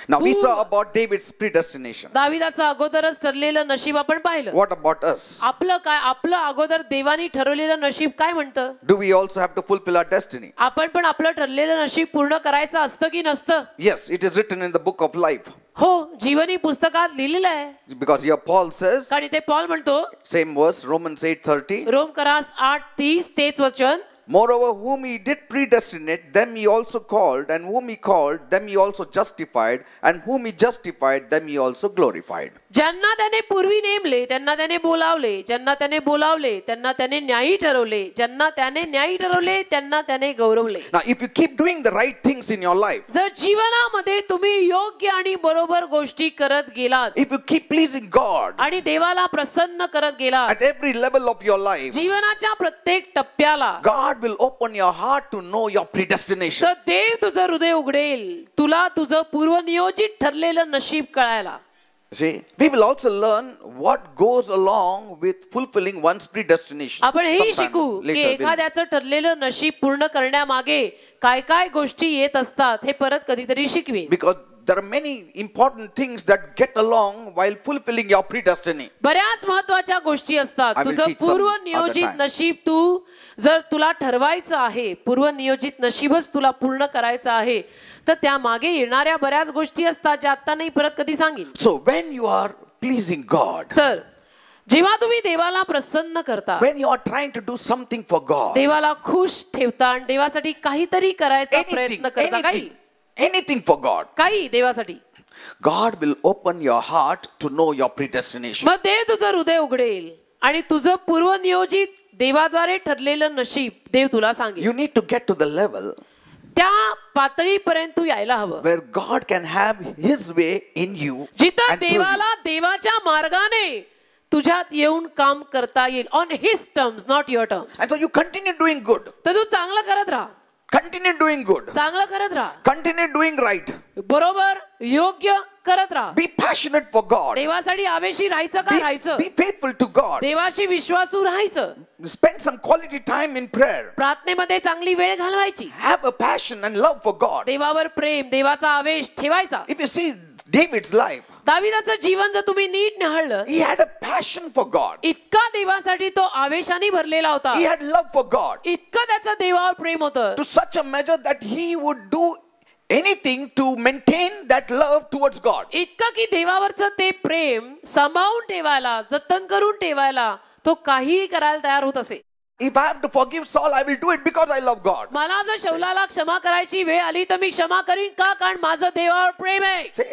Now we saw about David's predestination. दाविदाचं अगोदरच ठरलेलं नशीब आपण पाहिलं. What about us? आपलं काय? आपलं अगोदर देवानी ठरवलेलं नशीब काय म्हणतं? Do we also have to fulfill our destiny? आपण पण आपलं ठरलेलं नशीब पूर्ण करायचं असतं की नसतं? Yes, it is written in the book of life. हो, जीवनी पुस्तकात लिहिलेलं आहे. Because here Paul says, कारण इथे पॉल म्हणतो, same verse, Romans 8:30. रोमकरास 8:30 तेच वचन, Moreover, whom he did predestinate, them he also called, and whom he called, them he also justified, and whom he justified, them he also glorified. ज्यांना त्याने पूर्वी नेमले त्यांना त्याने बोलावले, ज्यांना त्याने बोलावले त्यांना त्याने न्यायी ठरवले, ज्यांना त्याने न्यायी ठरवले त्यांना त्याने गौरवले. Now, if you keep doing the right things in your life, जर जीवनामध्ये तुम्ही योग्य आणि बरोबर गोष्टी करत गेलात, if you keep pleasing God आणि देवाला प्रसन्न करत गेलात at every level of your life, जीवनाच्या प्रत्येक टप्प्याला, God will open your heart to know your predestination. तर देव तुझं हृदय उघडेल, तुला तुझं पूर्वनियोजित ठरलेलं नशीब कळायला. See, we will also learn what goes along with fulfilling one's predestination. आपण हे Sometime शिकू की later we'll- एखाद्याचं ठरलेलं नशीब पूर्ण करण्यामागे काय काय गोष्टी येत असतात हे परत कधीतरी शिकवी. Because there are many important things that get along while fulfilling your predestiny. बऱ्याच महत्वाच्या गोष्टी असतात. I will तुझं teach some पूर्वनियोजित other time. नशीब तू जर तुला ठरवायचं आहे, पूर्वनियोजित नशीबच तुला पूर्ण करायचं आहे, तर त्या मागे येणाऱ्या बऱ्याच गोष्टी असतात ज्या आता नाही परत कधी सांगेन. So when you are pleasing God, तर जेव्हा तुम्ही देवाला प्रसन्न करता, when you are trying to do something for God, देवाला खुश ठेवता आणि देवासाठी काहीतरी करायचा anything, प्रयत्न करता, anything for God, काही देवासाठी, God will open your heart to know your predestination. मग देव तुझं हृदय उघडेल आणि तुझं पूर्वनियोजित देवाद्वारे ठरलेलं नशीब देव तुला सांगेल. You need to get to the level त्या पातळीपर्यंत तू यायला हवं where God can have His way in you जिथं and through you. देवाला देवाच्या मार्गाने तुझ्यात येऊन काम करता येईल, on his terms, not your terms. And so you continue doing good, तर तू चांगलं करत राहा, continue doing good, चांगलं करत राहा, continue doing right. बरोबर योग्य करत राहा. Be passionate for God. देवासाठी आवेशी राहायचं का राहायचं. Be faithful to God. देवाशी विश्वासू राहायचं. Spend some quality time in prayer. प्रार्थनेमध्ये चांगली वेळ घालवायची. Have a passion and love for God. देवावर प्रेम, देवाचा आवेश ठेवायचा. If you see David's life, दाविदाचं जीवन जर तुम्ही नीट निहाळलं, he had a passion for God. इतका देवासाठी तो आवेशाने भरलेला होता. He had love for God. इतकं त्याचं देवावर प्रेम होतं. To such a measure that he would do anything to maintain that love towards God. इतकं की देवावरचं ते प्रेम सांभाळून ठेवायला, जतन करून ठेवायला तो काहीही करायला तयार होत असे. If I have to forgive Saul, I will do it because I love God. मला जर शौलाला क्षमा करायची वेळ आली तर मी क्षमा करीन का, कारण माझं देवावर प्रेम आहे. See,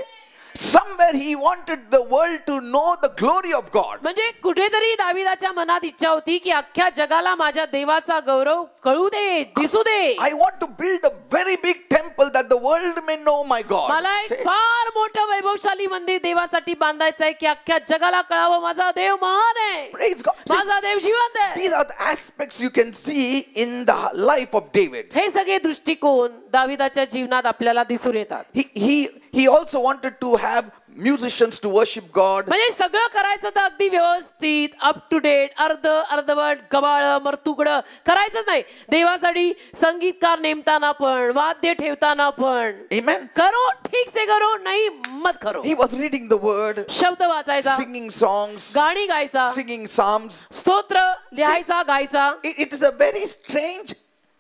somewhere he wanted the world to know the glory of God. म्हणजे कुठेतरी दाविदाच्या मनात इच्छा होती की अख्ख्या जगाला माझ्या देवाचा गौरव कळू दे, दिसू दे. I want to build a very big temple that the world may know my God. मला एक फार मोठं वैभवशाली मंदिर देवासाठी बांधायचं आहे की अख्ख्या जगाला कळावं माझा देव महान आहे, Praise God. See, माझा देव जिवंत आहे. these are the aspects you can see in the life of David. हे सगळे दृष्टिकोन दाविदाच्या जीवनात आपल्याला दिसून येतात. He also wanted to have musicians to worship God. म्हणजे सगळं करायचं तर अगदी व्यवस्थित, अप टू डेट, अर्धवट, गबाळ, मर्तुकड करायचंच नाही. देवासाठी संगीतकार नेमताना पण, वाद्य ठेवताना पण, Amen. करो ठीक से करो, नाही मत करो. He was reading the word, शब्द वाचायचा, singing songs, गाणी गायचा, singing psalms. स्तोत्र लिहायचा, गायचा. It is a very strange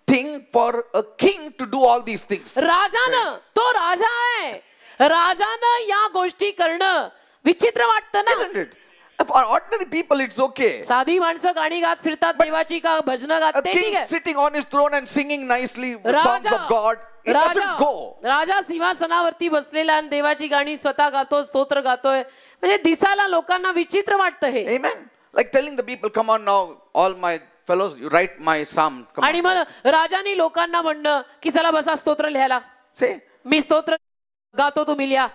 thing for a king to do all these things. राजानं, तो राजा आहे, राजानं या गोष्टी करणं विचित्र वाटतं ना. Isn't it? For ordinary people it's okay. साधी माणसं गाणी गात फिरतात, देवाची का भजनं गात, A ते king ठीक आहे. sitting on his throne and singing nicely songs of God, it doesn't go. राजा सिंहासनावरती बसलेला आणि देवाची गाणी स्वतः गातो, स्तोत्र गातोय, म्हणजे दिसायला लोकांना विचित्र वाटतं हे. Amen. Like telling the people, come on now, all my fellows, you write my psalm. Come आणि on. मग राजानी लोकांना म्हणणं की चला बसा स्तोत्र लिहायला, See? मी स्तोत्र गातो, तुम्ही लिहा.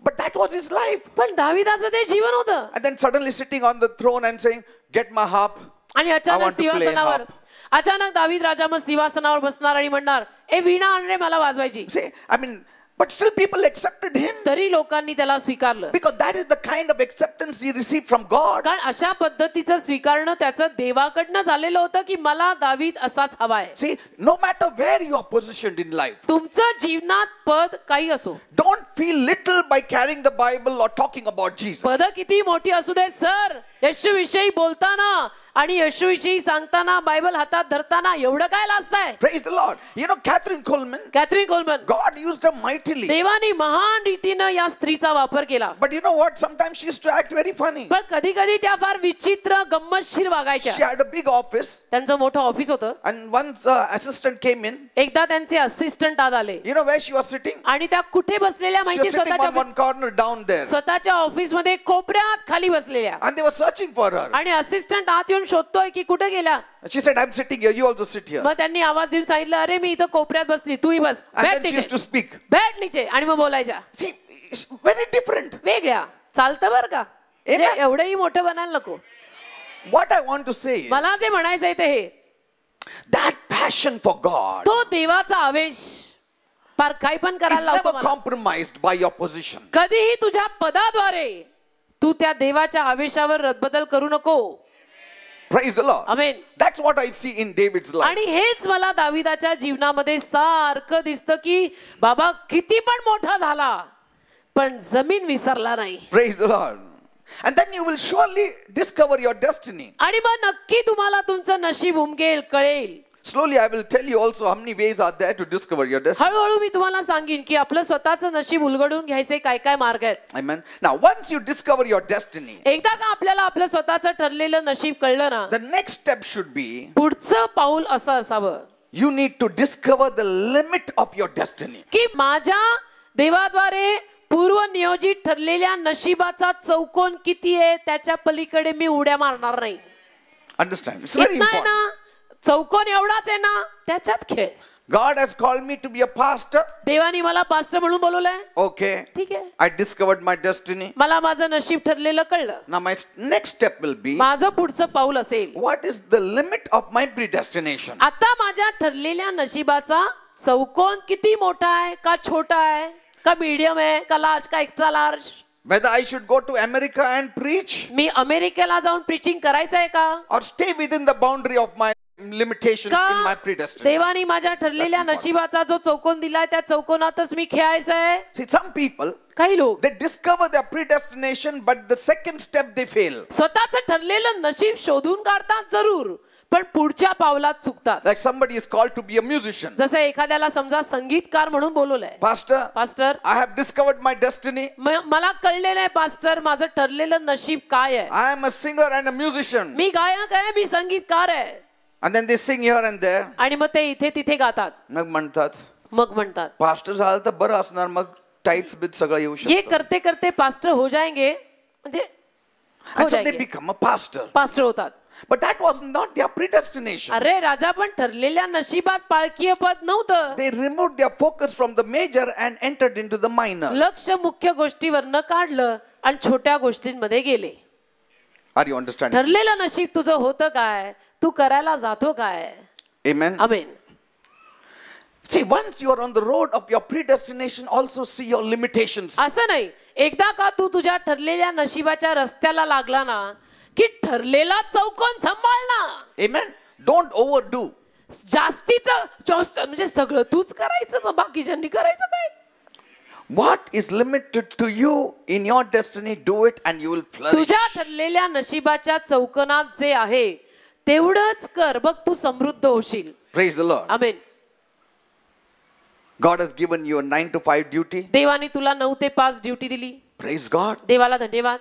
But that was his life. पण दाविदाचं ते जीवन होतं. And then suddenly sitting on the throne and saying, get my harp. आणि I अचानक want to play सिंहासनावर, harp. अचानक दावीद राजा मग सिंहासनावर बसणार आणि म्हणणार, ए वीणा आण रे मला वाजवायची. See, I mean, but still people accepted him. तरी लोकांनी त्याला स्वीकारलं, Because that is the kind of acceptance he received from God. कारण अशा पद्धतीचं स्वीकारणं त्याचं देवाकडनं झालेलं होतं की मला दावीद असाच हवाय. See, no matter where you are positioned in life, तुमचं जीवनात पद काही असो, don't feel little by carrying the Bible or talking about Jesus. पद किती मोठी असू दे, सर येशू विषयी बोलताना आणि येशू विषयी सांगताना, बायबल हातात धरताना एवढं काय लाजताय. Praise the Lord. You know, Catherine Coleman, Catherine Coleman, God used her mightily. देवानी महान रीतीनं या स्त्रीचा वापर केला. But you know what? Sometimes she used to act very funny. पण कधी कधी त्या फार विचित्र गंमतशीर वागायच्या. She had a big office, त्यांचं मोठं ऑफिस होतं. and once assistant came in, एकदा त्यांचे असिस्टंट आत आले you know where she was sitting? आणि त्या कुठे बसलेल्या She माहिती, was sitting on स्वतःच्या one corner down there. स्वतःच्या ऑफिस मध्ये कोपऱ्यात खाली बसलेल्या. And they were searching for her. आणि असिस्टंट आत येऊन शोधतोय की कुठे गेल्या. She said, I'm sitting here, you also sit here. मग त्यांनी आवाज देऊन सांगितलं, अरे मी इथं कोपऱ्यात बसली, तूही बस, And बैठ then she used to नीचे, speak. बैठ नीचे. आणि मग बोलायच्या See, it's very different. वेगळ्या. चालतं बरं का, म्हणजे Amen. एवढंही मोठं बनायला नको. What I want to say is, मला जे म्हणायचंय ते हे, that passion for God तो देवाचा आवेश फार काही पण is करायला लावतो never मला. compromised by your position. कधीही तुझ्या पदाद्वारे तू त्या देवाच्या आवेशावर रदबदल करू नको. Praise the Lord. Amen. That's what I see in David's life. आणि हेच मला दाविदाच्या जीवनामध्ये सारखं दिसतं की बाबा किती पण मोठा झाला पण जमीन विसरला नाही. Praise the Lord. And then you will surely discover your destiny. आणि मग नक्की तुम्हाला तुमचं नशीब उमगेल, कळेल. Slowly I will tell you also how many ways are there to discover your destiny. हळूहळू मी तुम्हाला सांगेन की आपलं स्वतःचं नशीब उलगडून घ्यायचे काय काय मार्ग आहेत. Amen. Now once you discover your destiny, एकदा का आपल्याला आपलं स्वतःचं ठरलेलं नशीब कळलं ना, the next step should be, पुढचं पाऊल असं असावं you need to discover the limit of your destiny. की माझ्या देवाद्वारे पूर्व नियोजित ठरलेल्या नशिबाचा चौकोन किती आहे, त्याच्या पलीकडे मी उड्या मारणार नाही. Understand? It's very इतना आहे important. ना, चौकोन एवढाच आहे ना, त्याच्यात खेळ. God has called me to be a pastor. देवानी मला पास्टर म्हणून बोलवलंय. Okay. ठीक आहे, I discovered my destiny. मला माझं नशीब ठरलेलं कळलं. Now my next step will be, माझं पुढचं पाऊल असेल, what is the limit of my predestination? आता माझ्या ठरलेल्या नशिबाचा चौकोन किती मोठा आहे का छोटा आहे. का मीडियम आहे का लार्ज का extra large? Whether I should go to America and preach मी अमेरिकेला जाऊन प्रीचिंग करायचं आहे का? or stay within the boundary of my limitations in my का predestination. देवानी माझ्या ठरलेल्या नशिबाचा जो चौकोन दिलाय त्या चौकोनातच मी खेळायचं आहे? See, some people, काही लोक they discover their predestination, but the second step they fail. स्वतःच ठरलेलं नशीब शोधून काढतात जरूर, पण पुढच्या पावलात चुकतात. Like somebody is called to be a musician. जसं एखाद्याला समजा संगीतकार म्हणून बोलवलंय. Pastor, pastor, I have discovered my destiny. मला कळलेलं आहे पास्टर माझं ठरलेलं नशीब काय आहे. I am a singer and a musician. मी गायक आहे, मी संगीतकार आहे. And then they sing here and there. आणि मग ते इथे तिथे गातात. मग म्हणतात पास्टर झालं तर बरं असणार, मग टाइट्स बिट सगळं येऊ ये शकतं. करते करते पास्टर हो जाएंगे, म्हणजे हो And so they जाएंगे, become a pastor. पास्टर होतात. But that was not their predestination. अरे राजा, पण ठरलेल्या नशिबात पाळकीय पद नव्हतं. They removed their focus from the major and entered into the minor. लक्ष मुख्य गोष्टीवरनं काढलं आणि छोट्या गोष्टींमध्ये गेले. Are you understanding? ठरलेलं नशीब तुझं होतं काय, तू करायला जातो काय? Amen. Amen. See, once you are on the road of your predestination, also see your limitations. असं नाही, एकदा का तू तुझ्या ठरलेल्या नशिबाच्या रस्त्याला लागला ना की ठरलेला चौकोन सांभाळ ना. Amen. Don't overdo. जास्तीचं म्हणजे सगळं तूच करायचं, मग बाकीच्यांनी करायचं काय? What is limited to you in your destiny, do it and you will flourish. तुझ्या ठरलेल्या नशिबाच्या चौकोनात जे आहे तेवढंच कर, बघ तू समृद्ध होशील. Praise the Lord. Amen. God has given you a 9 to 5 duty. देवाने तुला 9 ते 5 ड्युटी दिली. Praise God. देवाला धन्यवाद.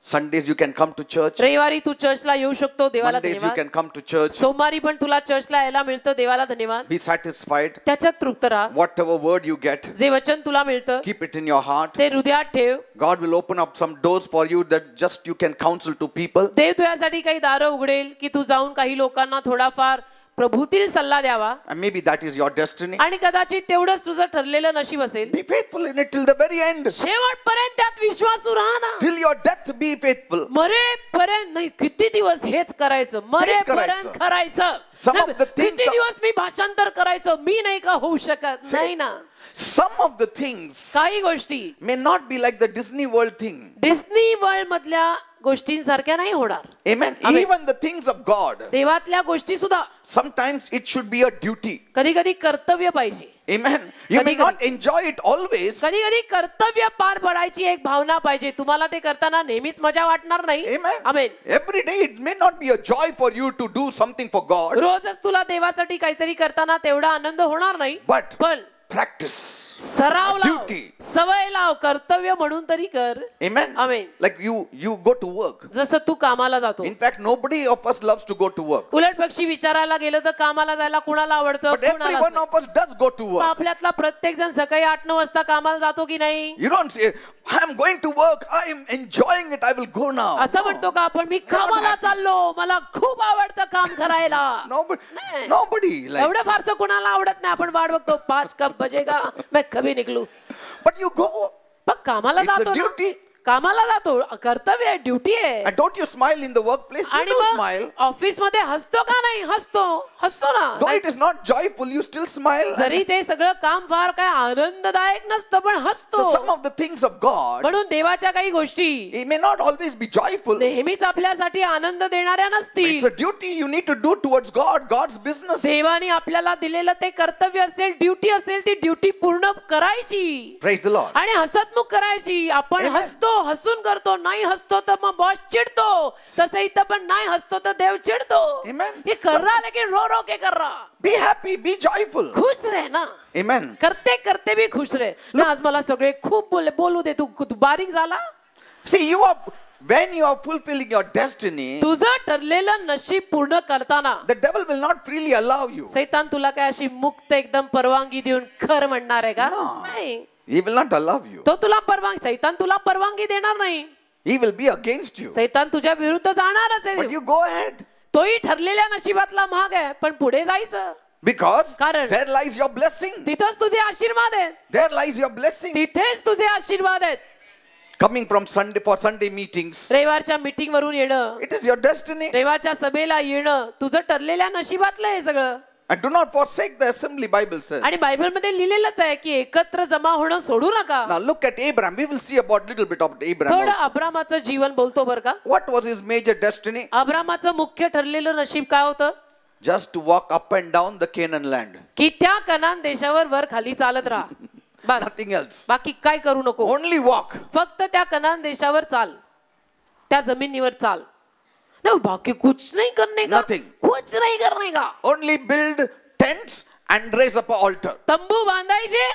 Sundays you can come to church. रविवारी तू चर्चला येऊ शकतो, देवाला Mondays you धन्यवाद. can come to church. सोमवारी पण तुला चर्चला यायला मिळतं, देवाला धन्यवाद. Be satisfied. त्याच्यात तृप्त राहा. Whatever word you get, जे वचन तुला मिळतं keep it in your heart. ते हृदयात ठेव. God will open up some doors for you that just you can counsel to people. देव तुझ्यासाठी काही दारं उघडेल की तू जाऊन काही लोकांना थोडाफार प्रभूतील सल्ला द्यावा. And maybe that is your destiny. आणि कदाचित तेवढंच तुझं ठरलेलं नशीब असेल. Be faithful in it till the very end. शेवटपर्यंत त्यात विश्वासू राहा ना. Till your death be faithful. मरेपर्यंत नाही, किती दिवस हेच करायचं, मरेपर्यंत करायचं. Some of the things किती दिवस मी भाषांतर करायचं, मी नाही का होऊ शकत? नाही ना. Some of the things काही गोष्टी may not be like the Disney World thing. Disney world मधल्या गोष्टींसारख्या नाही होणार. Amen. Amen. Even the things of God, देवातल्या गोष्टी सुद्धा sometimes it should be a duty. कधी कधी कर्तव्य पाहिजे. Amen. You may not enjoy it always. कधी कधी कर्तव्य पार पडायची एक भावना पाहिजे. तुम्हाला ते करताना नेहमीच मजा वाटणार नाही. Amen. Amen. Every day it may not be a joy for you to do something for God. रोजच तुला देवासाठी काहीतरी करताना तेवढा आनंद होणार नाही. But पण practice. सराव लाव, Duty. सवय लाव, कर्तव्य म्हणून तरी कर. Amen. Amen. Like you go to work. जसं तू कामाला जातो. In fact, nobody of us loves to go to work. उलट पक्षी विचारायला गेलं तर कामाला जायला कुणाला आवडतं? But every one of us does go to work. आपल्यातला प्रत्येक जण सकाळी 8-9 वाजता कामाला जातो की नाही? You don't say, I am going to work, I am enjoying it, I will go now. असं म्हणतो का आपण, मी कामाला चाललो, मला खूप आवडतं काम करायला? Nobody likes एवढं it. फारसं कुणाला आवडत नाही. आपण वाट बघतो 5 कप बजेगा मैं कभी निकलू. But you go. पण कामाला It's a जातो ना. duty. कामाला जातो, कर्तव्य आहे, ड्युटी आहे. And don't you smile in the workplace? You आणि do मग smile. ऑफिस मध्ये हसतो का नाही? हसतो ना. Though it is not joyful, you still smile. जरी ते सगळं काम फार काय आनंददायक नसतं, पण हसतो. So some of the things of God, म्हणून देवाच्या काही गोष्टी it may not always be joyful. नेहमीच आपल्यासाठी आनंद देणाऱ्या It's नसतील. a duty you need to do towards God, God's business. देवाने आपल्याला दिलेलं ते कर्तव्य असेल, ड्युटी असेल, ती ड्युटी पूर्ण करायची Praise the Lord. आणि हसतमुख करायची. आपण Amen. हसतो, हसून करतो. नाही हसतो तर मग बॉस चिडतो. तसं इथं पण नाही हसतो तर देव चिडतो. Amen. हे कर रहा लेकिन रो रो के कर रहा. Be happy, be joyful. खुश रहे ना. Amen. करते करते भी खुश रहे ना. आज मला सगळे खूप बोलू दे. तू बारीक झाला. See, when you are fulfilling your destiny, तुझं ठरलेलं नशीब पूर्ण करताना the devil will not freely allow you. सैतान तुला काय अशी मुक्त एकदम परवानगी देऊन कर म्हणणार आहे का? No. नाही. He will not allow you. तो तुला सैतान तुला परवानगी देणार नाही. He will be against you. सैतान तुझ्या विरुद्ध जाणारच But आहे. you go ahead. तोही ठरलेल्या नशिबातला भाग आहे, पण पुढे जायचं. Because कारण there lies your blessing. तिथेच तुझे आशीर्वाद आहेत. There lies your blessing. तिथेच तुझे आशीर्वाद आहेत. Coming from Sunday meetings. रविवारच्या मीटिंग वरून येणं, It is your destiny. रविवारच्या सभेला येणं तुझं ठरलेल्या नशिबातलं आहे सगळं. And do not forsake the assembly, Bible says. आणि बायबलमध्ये लिहिलेलंच आहे की एकत्र जमा होणं सोडू नका. Now look at Abraham. We will see about little bit of Abraham थोडं also. अब्रामाचं जीवन बोलतो बरं का. What was his major destiny? अब्रामाचं मुख्य ठरलेलं नशीब काय होतं? Just to walk up and down the Canaan land. की त्या कनान देशावर वर खाली चालत राहा. बस. Nothing else. बाकी काय करू नको. Only walk. फक्त त्या कनान देशावर चाल. त्या जमिनीवर चाल. No, बाकी कुछ नहीं करने का. Nothing. कुछ नहीं करने का. Only build tents and raise up an altar. तंबू बांधायचे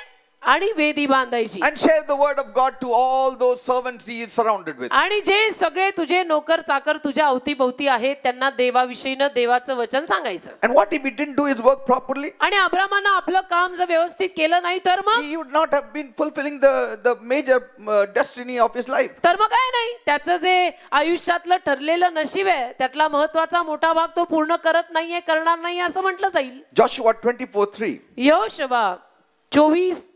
आणि वेदी बांधायची. And share the word of God to all those servants he is surrounded with. आणि जे सगळे तुझे नोकर चाकर तुझ्या अवतीभोवती आहेत त्यांना देवाविषयीनं देवाचं वचन सांगायचं. And what if he didn't do his work properly? आणि अब्रामानं आपलं काम जर व्यवस्थित केलं नाही तर मग He would not have been fulfilling the major destiny of his life. तर मग काय नाही. त्याचं जे आयुष्यातलं ठरलेलं नशीब आहे त्यातला महत्वाचा मोठा भाग तो पूर्ण करत नाहीये करणार नाही असं म्हटलं जाईल. Joshua 24:3. यहोशुवा 24:3.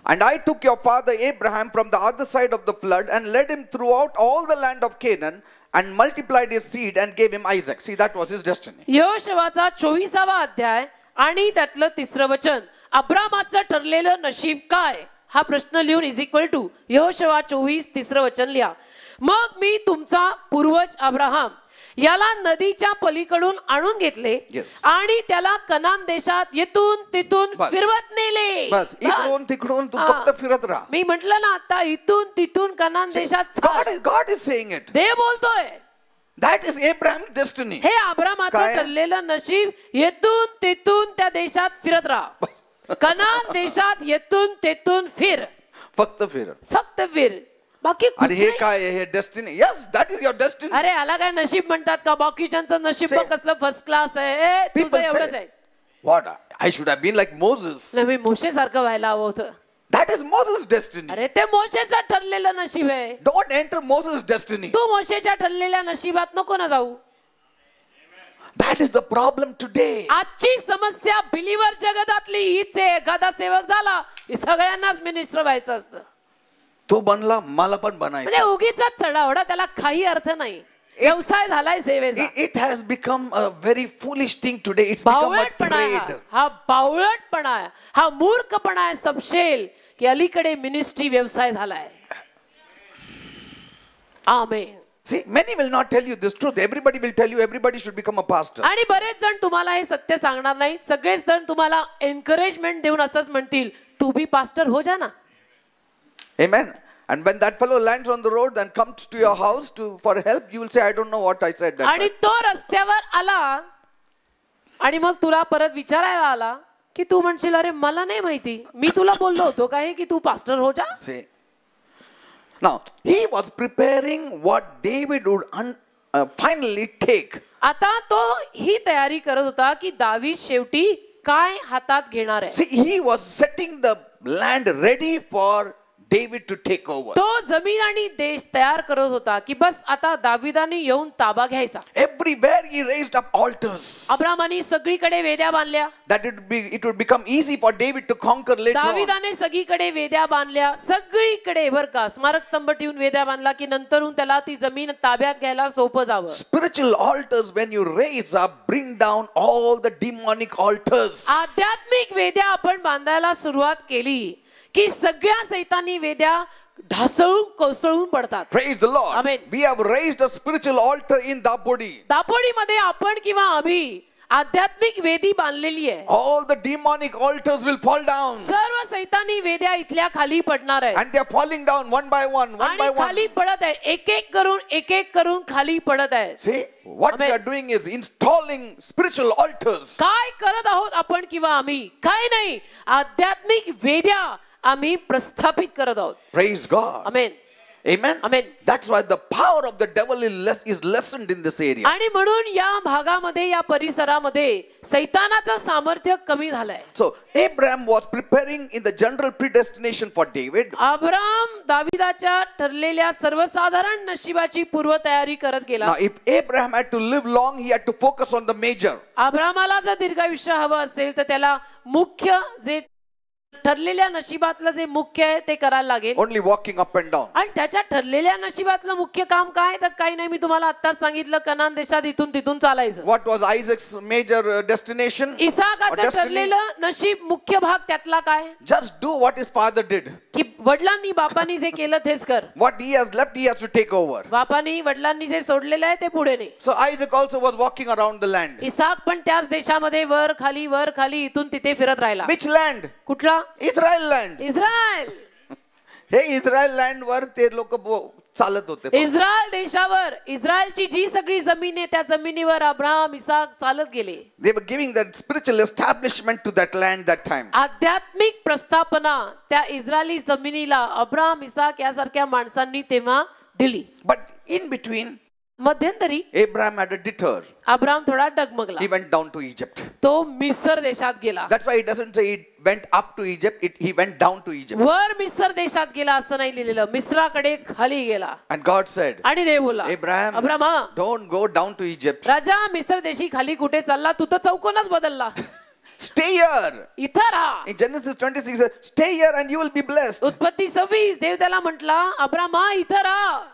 And I took your father Abraham from the other side of the flood and led him throughout all the land of Canaan and multiplied his seed and gave him Isaac. See, that was his destiny. यहोशुवाचा 24वा अध्याय आणि त्यातलं 3रं वचन. अब्रामाचं ठरलेलं नशीब काय हा प्रश्न लिहून इज इक्वल टू यहोशुवा 24 3रं वचन लिहा. मग मी तुमचा पूर्वज अब्राहम याला नदीच्या पलीकडून आणून घेतले Yes. आणि त्याला कनान देशात येथून तिथून बस. फिरवत नेले. बस इकडून तिकडून तू फक्त फिरत राहा. मी म्हटलं ना आता इथून तिथून कनान देशात चाल. God is saying it. देव बोलतोय. That is Abraham's destiny. हे अब्रामाचं काय? ठरलेलं नशीब येथून तिथून त्या देशात फिरत राहा. कनान देशात येथून तेथून फिर. फक्त फिर. फक्त फिर. बाकी कुछ अरे हे नाही. काय हे destiny? Yes, that is your destiny. अरे आला काय नशीब म्हणतात का? बाकीच्यांचं नशीब Say- पण कसलं फर्स्ट क्लास आहे. ए, तुझं People एवढंच say, आहे. what? I should have been like Moses. नाही, मी मोशे सारखं व्हायला हवं होतं. That is Moses' destiny. अरे ते मोशेचं ठरलेलं नशीब आहे. Don't enter Moses' destiny. तू मोशेच्या ठरलेल्या नशिबात नको ना जाऊ. That is the problem today. आजची समस्या बिलीवर जगतातली हीच आहे. एखादा सेवक झाला की सगळ्यांनाच मिनिस्टर व्हायचं असतं. तो बनला मला पण म्हणजे बनायचं. उगीचा चढावडा त्याला काही अर्थ नाही. व्यवसाय झालाय सेवेचा. It has become a very foolish thing today. It's become a बावळटपणा आहे trade. हा बावळटपणा आहे. हा मूर्खपणा आहे सबशेल की अलीकडे मिनिस्ट्री व्यवसाय झालाय. आमेन. See, many will not tell you this truth. Everybody will tell you everybody should become a pastor. आणि बरेच जण तुम्हाला हे सत्य सांगणार नाही. सगळेच जण तुम्हाला एनकरेजमेंट देऊन असंच म्हणतील तू भी पास्टर हो जा ना. Amen. And when that fellow lands on the road and comes to your house for help, you will say, I don't know what I said that आणि time. तो रस्त्यावर आला आणि मग तुला परत विचारायला आला की तू म्हणशील अरे मला नाही माहिती मी तुला बोललो होतो का हे की तू पास्टर हो जा. See. Now, he was preparing what David would finally take. आता तो ही तयारी करत होता की दावीद शेवटी काय हातात घेणार आहे. See, he was setting the land ready for David to take over. तो जमीन आणि देश तयार करत होता की बस आता दाविदाने येऊन ताबा घ्यायचा. Everywhere he raised up altars. अब्रामाने सगळीकडे वेद्या बांधल्या. That it would become easy for David to conquer later on. दाविदाने सगळीकडे वेद्या बांधल्या. सगळीकडे बर का स्मारक स्तंभ ठेवून वेद्या बांधला की नंतरून त्याला ती जमीन ताब्यात घ्यायला सोपं जावं. Spiritual altars, when you raise up, bring down all the demonic altars. आध्यात्मिक वेद्या आपण बांधायला सुरुवात केली की सगळ्या सैतानी वेद्या ढासळून कोसळून पडतात. Praise the Lord. Amen. We have raised a spiritual altar in Dapodi. दापोडीमध्ये आपण किंवा आम्ही आध्यात्मिक वेदी बांधलेली आहे. All the demonic altars will fall down. सर्व सैतानी वेद्या इथल्या खाली पडणार आहे. And they are falling down one by one, one आणि by one. खाली पडत आहे. एक एक करून खाली पडत आहे. See, what we Amen. are doing is installing spiritual altars. काय करत आहोत आपण किंवा आम्ही? काय नाही, आध्यात्मिक वेद्या आम्ही प्रस्थापित करत आहोत. Praise God. Amen. Amen. Amen. That's why the power of the devil is lessened in this area. आणि म्हणून या भागामध्ये या परिसरामध्ये सैतानाचं सामर्थ्य कमी झालंय. So Abraham was preparing in the general predestination for David. Abram दाविदाच्या ठरलेल्या सर्वसाधारण नशिबाची पूर्वतयारी करत गेला. Now if Abraham had to live long, he had to focus on the major. अब्रामाला जर दीर्घायुष्य हवं असेल तर त्याला मुख्य जे ठरलेल्या नशिबातलं जे मुख्य आहे ते करायला लागेल. Only walking up and down. आणि त्याच्या ठरलेल्या नशिबातलं मुख्य काम काय तर काही नाही, मी तुम्हाला आत्ताच सांगितलं, कनान देशात इथून तिथून चालायचं. What was Isaac's major destination? इसाकाचं ठरलेलं नशीब मुख्य भाग त्यातला काय? Just do what his father did. की वडिलांनी बापांनी जे केलं तेच कर. What he has left, he has to take over. बापांनी वडिलांनी जे सोडलेलं आहे ते पुढे नाही. So Isaac also was walking around the land. Isaac पण त्याच देशामध्ये वर खाली इथून तिथे फिरत राहिला. Which land? कुठला? Israel land. इस्रायल. हे इस्रायल लँड वर ते लोक चालत होते. इस्रायल देशावर इस्रायलची जी सगळी जमीन आहे त्या जमिनीवर अब्राहम इसाक चालत गेले. They were giving that spiritual establishment to that land that time. आध्यात्मिक प्रस्थापना त्या इस्रायली जमिनीला अब्राहम इसाक यासारख्या माणसांनी तेव्हा दिली. But in between, मध्यंतरी Abraham had a detour. Abraham थोडा डगमगला. He went down to Egypt. तो मिस्र देशात गेला. That's why it doesn't say he went up to Egypt. He went down to Egypt. वर मिस्र देशात गेला असं नाही लिहिलेलं, मिस्राकडे खाली गेला. And God said, आणि देव बोला, Abraham, Abraham, don't go down to Egypt. राजा मिस्र देशी खाली कुठे चालला? तू तर चौकोनच बदलला. Stay here. इथं राहा. In Genesis 26 it says, stay here and you will be blessed. उत्पत्ती 26 देव त्याला म्हटला, अब्राहम इथं राहा.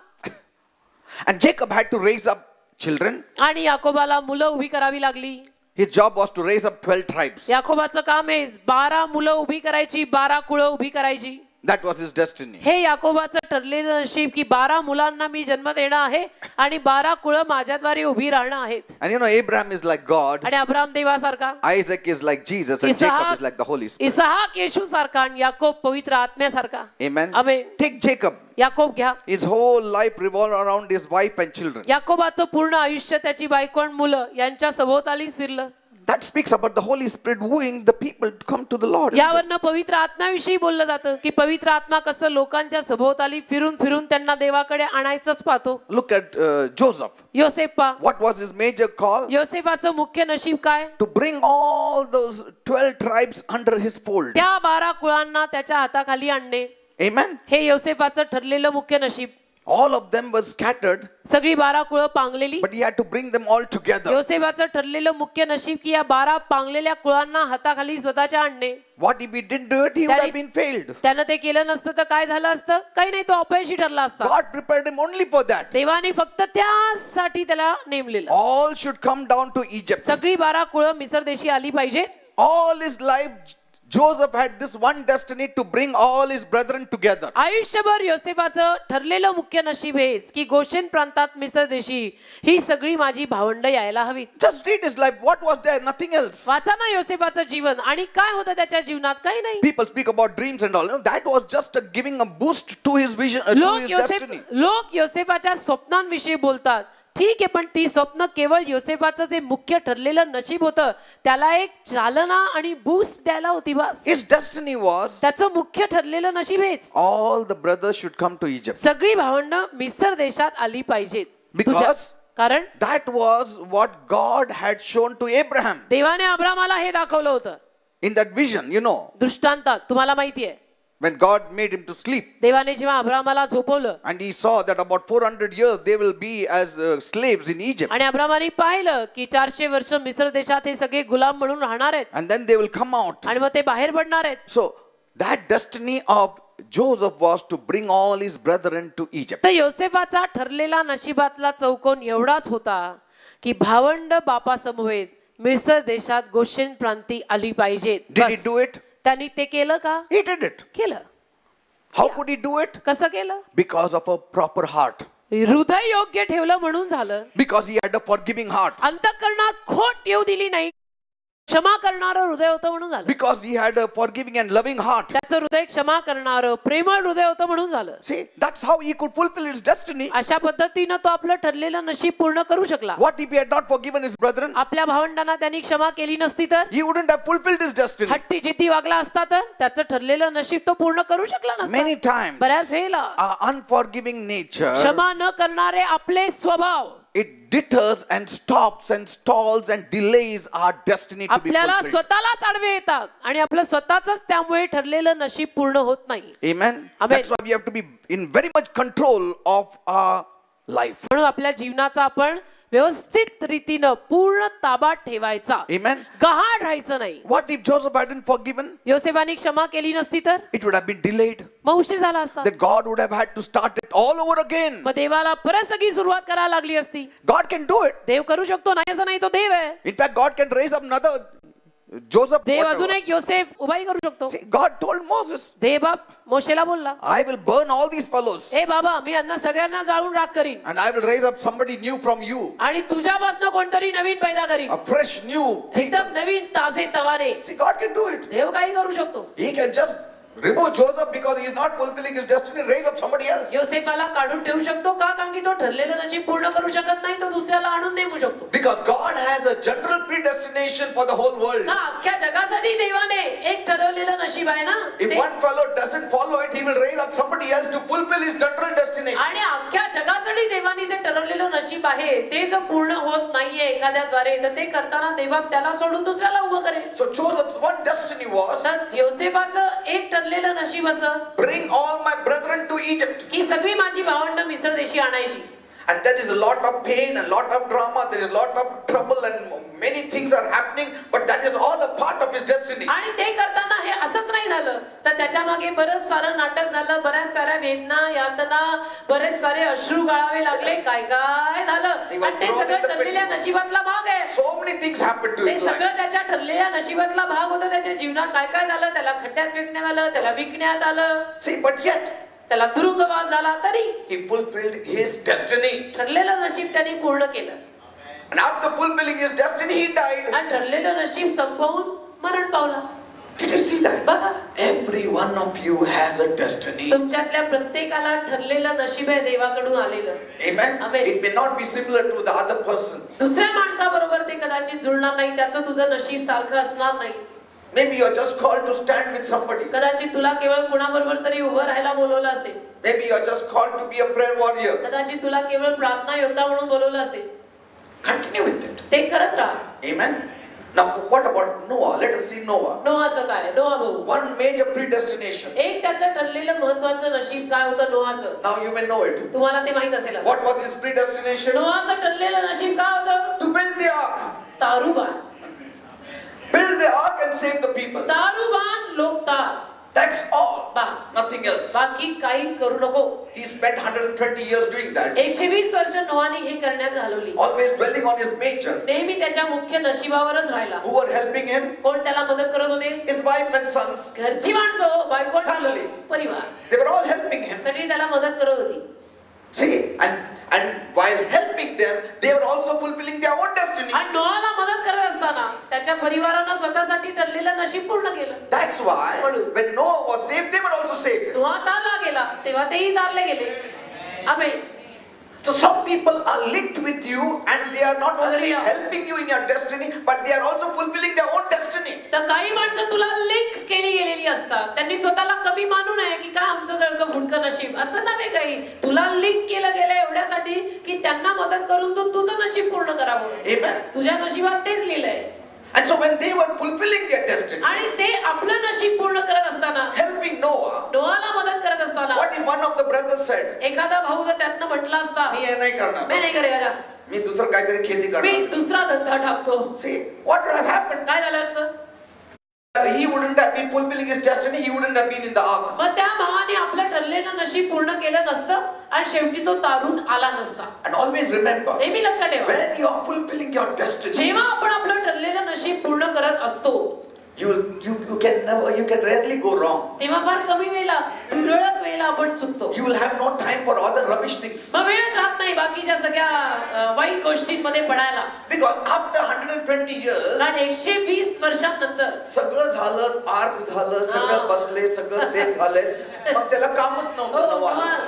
And Jacob had to raise up children. आणि याकोबाला मुलं उभी करावी लागली. His job was to raise up 12 tribes. याकोबाचं काम आहे 12 मुलं उभी करायची, 12 कुळं उभी करायची. That was his destiny. हे याकोबाचं ठरलेलं नशीब की 12 मुलांना मी जन्म देणं आहे आणि 12 कुळं माझ्याद्वारे उभी राहणं आहेत. And you know, Abraham is like God. आणि Abraham देवासारखा. Isaac is like Jesus and Jacob is like the Holy Spirit. इसाहाक येशू सारखा आणि याकोब पवित्र आत्म्यासारखा. Amen. आमेन. Take Jacob. याकोब घ्या. His whole life revolved around his wife and children. याकोबाचं पूर्ण आयुष्य त्याची बायको आणि मुलं यांच्या सभोवतालीच फिरलं. That speaks about the Holy Spirit wooing the people to come to the Lord. यावरनं पवित्र आत्म्याविषयी बोललं जातं की पवित्र आत्मा कसं लोकांच्या सभोवताली फिरून फिरून त्यांना देवाकडे आणायचंच पाहतो. Look at Joseph. योसेफ पहा. What was his major call? योसेफाचं मुख्य नशीब काय? To bring all those 12 tribes under his fold. त्या 12 कुळांना त्याच्या हाताखाली आणणे. Amen. हे योसेफाचं ठरलेलं मुख्य नशीब. All of them were scattered, सगळी 12 कुळं पांगलेली. but he had to bring them all together. योसेफाचं ठरलेलं मुख्य नशीब की या 12 पांगलेल्या कुळांना हाताखाली स्वतःच्या आणणे. What if he didn't do it? He would have been failed. त्यानं ते केलं नसतं तर काय झालं असतं? काही नाही, तो अपयशी ठरला असता. God prepared him only for that. देवाने फक्त त्यासाठी त्याला नेमलेलं. All should come down to Egypt. सगळी 12 कुळं मिस्र देशी आली पाहिजेत. All his life Joseph had this one destiny to bring all his brethren together. आयुष्यभर योसेफाचं ठरलेलं मुख्य नशीब हेच की गोशेन प्रांतात मिस्र देशी ही सगळी माझी भावंड यायला हवीत. Just read his life. What was there? Nothing else. वाचा ना योसेफाचं जीवन आणि काय होतं त्याच्या जीवनात? काही नाही. People speak about dreams and all. No, that was just giving a boost to his vision, to his destiny. लोक योसेफाच्या स्वप्नांविषयी बोलतात. ठीक आहे, पण ती स्वप्न केवळ योसेफाचं जे मुख्य ठरलेलं नशीब होतं त्याला एक चालना आणि बूस्ट द्यायला होती बस. His destiny was त्याचं मुख्य ठरलेलं नशीब हेच. all the brothers should come to Egypt. सगळी भावंड मिस्र देशात आली पाहिजेत. Because कारण that was what God had shown to Abraham. देवाने अब्रामाला हे दाखवलं होतं. In that vision, you know. दृष्टांतात तुम्हाला माहिती आहे. When God made him to sleep. देवाने जेव्हा अब्रामाला झोपवलं. And he saw that about 400 years they will be as slaves in Egypt. आणि अब्रामाने पाहिलं की 400 वर्ष मिस्र देशात हे सगळे गुलाम म्हणून राहणार आहेत. And then they will come out. आणि मग ते बाहेर पडणार आहेत. So that destiny of Joseph was to bring all his brethren to Egypt. तर योसेफाचा ठरलेला नशिबातला चौकोन एवढाच होता की भावंड बापासमवेत मिस्र देशात गोशेन प्रांती आली पाहिजेत. Did he do it? त्यांनी ते केलं का? He did it. केलं. How could he do it? कसं केलं? Because of a proper heart. हृदय योग्य ठेवलं म्हणून झालं. Because he had a forgiving heart. अंतःकरणात खोट येऊ दिली नाही, क्षमा करणारं हृदय होतं म्हणून झालं. Because he had a forgiving and loving heart. त्याचं हृदय क्षमा करणारं प्रेमळ हृदय होतं म्हणून झालं. See, that's how he could fulfill his destiny. अशा पद्धतीनं तो आपलं ठरलेलं नशीब पूर्ण करू शकला. What if he had not forgiven his brethren? आपल्या भावंडांना त्यांनी क्षमा केली नसती तर? He wouldn't have fulfilled his destiny. हट्टी जिद्दी वागला असता तर त्याचं ठरलेलं नशीब तो पूर्ण करू शकला नसता. Many times बऱ्याच वेळेला our unforgiving nature, क्षमा न करणारे आपले स्वभाव, it deters and stops and stalls and delays our destiny to be आपल्याला fulfilled. स्वतःलाच आडवे येतात आणि आपलं स्वतःच त्यामुळे ठरलेलं नशीब पूर्ण होत नाही. Amen. Amen. That's why we have to be in very much control of our life. म्हणून आपल्या जीवनाचा आपण व्यवस्थित रीतीनं पूर्ण ताब्यात ठेवायचा. Amen. गहाळ राहायचं नाही. What if Joseph hadn't forgiven? योसेफाने क्षमा केली नसती तर It would have been delayed. मग उशीर झाला असता. Then God would have had to start it all over again. मग देवाला परत सगळी सुरुवात करायला लागली असती. God can do it. देव करू शकतो, नाही असं नाही, तो देव आहे. In fact, God can raise up another Joseph. Dev whatever. अजून एक योसेफ उभाही करू शकतो. See, God told Moses, देव बाप मोशेला बोलला, I will burn all these fellows ए बाबा मी यांना सगळ्यांना जाळून राख करीन and I will raise up somebody new from you. आणि तुझ्यापासून कोणतरी नवीन पैदा करीन, A fresh new people. एकदम नवीन ताजे तवाने. See, God can do it. देव काही करू शकतो. He can just remove Joseph because he is not fulfilling his destiny, raise up somebody else. योसेफाला काढून ठेवू शकतो का, कारण की तो ठरलेलं नशीब पूर्ण करू शकत नाही, तो दुसऱ्याला आणून नेमू शकतो. Because God has a general predestination for the whole world. का अख्ख्या जगासाठी देवाने एक ठरवलेलं नशीब आहे ना. If one fellow doesn't follow it, he will raise up somebody else to fulfill his general destination. आणि अख्ख्या जगासाठी देवाने जे ठरवलेलं नशीब आहे ते जर पूर्ण होत नाहीये एखाद्याद्वारे, तर ते करताना देवा त्याला सोडून दुसऱ्याला उभं करेल. So Joseph's one destiny was, तर योसेफाचं एक ठरलेलं नशीब असं, bring all my brethren to Egypt. की सगळी माझी भावंड मिस्र देशी आणायची. And there is a lot of pain and lot of drama, there is a lot of trouble and many things are happening, but that is all a part of his destiny. आणि ते करताना हे असंच नाही झालं, तर त्याच्या मागे बरंच सारं नाटक झालं, बऱ्याच साऱ्या वेदना, यातना, बरेच सारे अश्रू गळावे लागले, काय काय झालं. आणि ते सगळं ठरलेल्या नशिबातला भाग आहे. So many things happened to ते his life. सगळं त्याच्या ठरलेल्या नशिबातला भाग होता. त्याच्या जीवनात काय काय झालं, त्याला खड्ड्यात फेकण्यात आलं, त्याला विकण्यात आलं, See, but yet त्याला तुरुंगवास झाला, तरी he fulfilled his destiny. ठरलेलं नशीब त्यांनी पूर्ण केलं. And after fulfilling his destiny, he died. आणि ठरलेलं नशीब संपवून मरण पावला. Did you see that? बघा, Every one of you has a destiny. तुमच्यातल्या प्रत्येकाला ठरलेलं नशीब आहे देवाकडून आलेलं. Amen. Amen. It may not be similar to the other person. दुसऱ्या माणसाबरोबर ते कदाचित जुळणार नाही, त्याचं तुझं नशीब सारखं असणार नाही. Maybe you are just called to stand with somebody. कदाचित तुला केवळ कुणाबरोबर तरी उभं राहायला बोलवलं असेल. Maybe you are just called to be a prayer warrior. कदाचित तुला केवळ प्रार्थना योद्धा म्हणून बोलवलं असेल. Continue with it. ते करत राहा. Amen. Now, what about Noah? Let us see Noah. नोहाचं काय, नोहा भाऊ, One major predestination. एक त्याचं ठरलेलं महत्वाचं नशीब काय होतं नोहाचं, Now you may know it. तुम्हाला ते माहित असेल. What was his predestination? नोहाचं ठरलेलं नशीब काय होतं, To build the ark. तारूबान. Build the ark and save the people. तारूबान लोक तार, That's all. Bus, Nothing else. बाकी काही करू नको. He spent 120 years doing that. 120 वर्ष नोहाने हे करण्यात घालवली. Always dwelling on his nature. नेहमी त्याच्या मुख्य नशिबावरच राहिला. Who were helping him? कोण त्याला मदत करत होते, His wife and sons. घरची माणसं, बायको, Family. परिवार, They were all helping him. सगळी त्याला मदत करत होती. See, and while helping them, they were also fulfilling their own destiny. आणि नोहाला मदत करत असताना त्याच्या परिवारानं स्वतःसाठी ठरलेलं नशीब पूर्ण केलं. That's why when Noah was saved, they were also saved. नोहा तारला गेला तेव्हा तेही तारले गेले. आमेन. So some people are linked with you and they are not only Hallelujah. helping you in your destiny, but they are also fulfilling their own destiny. तर काही माणसं तुला link केली गेलेली असतात. त्यांनी स्वतःला कमी मानू नये की काय आमचं जळकं फुटकं नशीब, असं नव्हे. काही तुला लिंक केलं गेलं एवढ्यासाठी की त्यांना मदत करून तू तुझं नशीब पूर्ण करावं. Amen. तुझ्या नशिबात तेच लिहिलंय. And so when they were fulfilling their destiny, आणि ते आपलं नशीब पूर्ण करत असताना, helping Noah, नोहाला मदत करत असताना, what if one of the brothers said, एखादा भाऊ जर त्यातनं म्हटला असता, मी हे नाही करणार, मी नाही करेगा, मी दुसरं काहीतरी खेती मी करणार. दुसरा धंदा टाकतो, See, what would have happened? काय झालं असतं. He wouldn't have been fulfilling his destiny. He wouldn't have been in the ark. मग त्या भावाने आपलं ठरलेलं नशीब पूर्ण केलं नसतं आणि शेवटी तो तारून आला नसता. And always remember, नेहमी लक्षात ठेवा, when you are fulfilling your destiny, जेव्हा आपण आपलं ठरलेलं नशीब पूर्ण करत असतो, you can rarely go wrong. तेव्हा फार कमी वेळेला, तुरळक वेळेला आपण चुकतो. You will have no time for other rubbish things. मग वेळच राहत नाही बाकीच्या सगळ्या वाईट गोष्टींमध्ये पडायला. Because after 120 years, कारण 120 वर्षांनंतर सगळं झालं, आर्क झालं, सगळं बसले, सगळं सेफ झाले, मग त्याला कामच नव्हतं.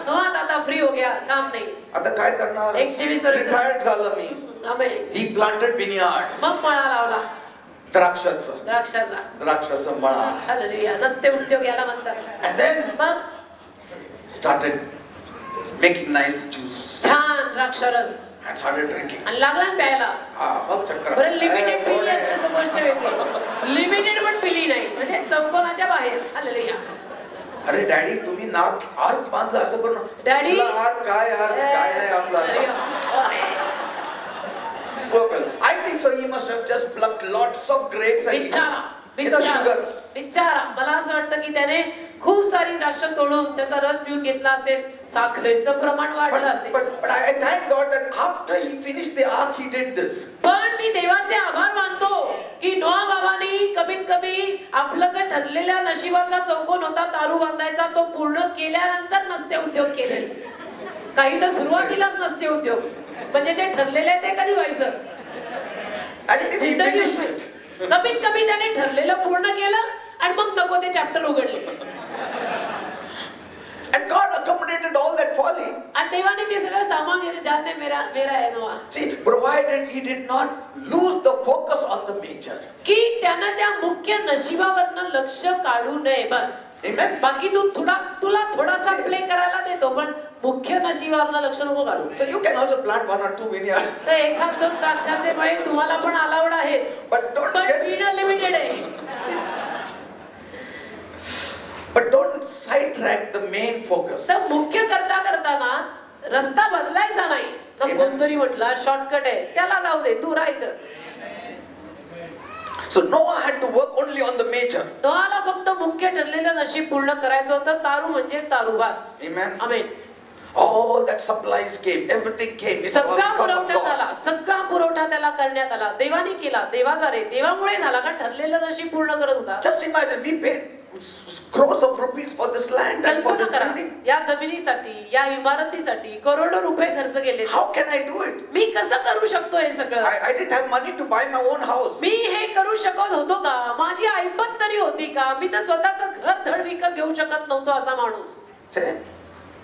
नोहा आता फ्री हो गया, काम नाही. आता काय करणार? 120 वर्ष रिटायर्ड झालं मी. आमेन. He planted vineyard. मग मळा लावला, द्राक्षाचं मळा. हालेलुया. नसते उद्योग याला म्हणतात. And then मग started making nice juice छान द्राक्षरस and started drinking. आणि लागला ना प्यायला. मग चक्कर. बरं लिमिटेड पिली असते तर गोष्ट वेगळी, लिमिटेड पण पिली नाही, म्हणजे चौकोनाच्या बाहेर. हालेलुया. अरे डॅडी तुम्ही नाक आर्क बांधला असं करून. डॅडी आर्क काय नाही आपला. purple. I think so. He must have just plucked lots of grapes and sugar. बिचारा मला असं वाटतं की त्याने खूप सारी द्राक्ष तोडून त्याचा रस पिऊन घेतला असेल, साखरेचं प्रमाण वाढलं असेल. But I thank God that after he finished the ark, he did this. पण मी देवाचे आभार मानतो की नोआ बाबांनी कमीत कमी आपलं जे ठरलेल्या नशिबाचा चौकोन होता तारू बांधायचा तो पूर्ण केल्यानंतर नसते उद्योग केले. काही तर सुरुवातीलाच नसते उद्योग, म्हणजे जे ठरलेले आहे ते कधी व्हायचं. कमीत कमी त्याने ठरलेलं पूर्ण केलं आणि मग नको ते चॅप्टर उघडले. And God accommodated all that folly. आणि देवाने ते सगळं सामान दिलं, जाने मेरा है नोआ. See, provided he did not lose the focus on the major. की त्यानं त्या मुख्य नशिबावरनं लक्ष काढू नये बस. Amen. बाकी तुला थोडासा प्ले करायला देतो, पण मुख्य नशिबावरनं लक्ष नको काढू. So you can also plant 1 or 2 vineyards. तर एखाद दोन द्राक्षाचे मळे तुम्हाला पण अलाउड आहेत, But don't लिमिटेड आहे. But don't sidetrack the main focus. तर मुख्य करताना रस्ता बदलायचा नाही. तर कोणतरी म्हटला शॉर्टकट आहे, त्याला जाऊ दे, तू राहायचं. So Noah had to work only on the major. नोआला फक्त मुख्य ठरलेलं नशीब पूर्ण करायचं होतं. तारू म्हणजे तारूबास. Amen. Amen. All that supplies came, everything came. It's all सगळा because of पुरवठा God. झाला, सगळा पुरवठा त्याला करण्यात आला. देवाने केला, देवाद्वारे, देवामुळे झाला, का ठरलेलं नशीब पूर्ण करत होता. Just imagine, we paid crores of rupees for this land and for कल्पना this करा, building. या जमिनीसाठी, या इमारतीसाठी करोडो रुपये खर्च केले. How can I do it? मी कसं करू शकतो हे सगळं? I didn't have money to buy my own house. मी हे करू शकत होतो का? माझी ऐपत तरी होती का? मी तर स्वतःचं घर धड विकत घेऊ शकत नव्हतो असा माणूस. See,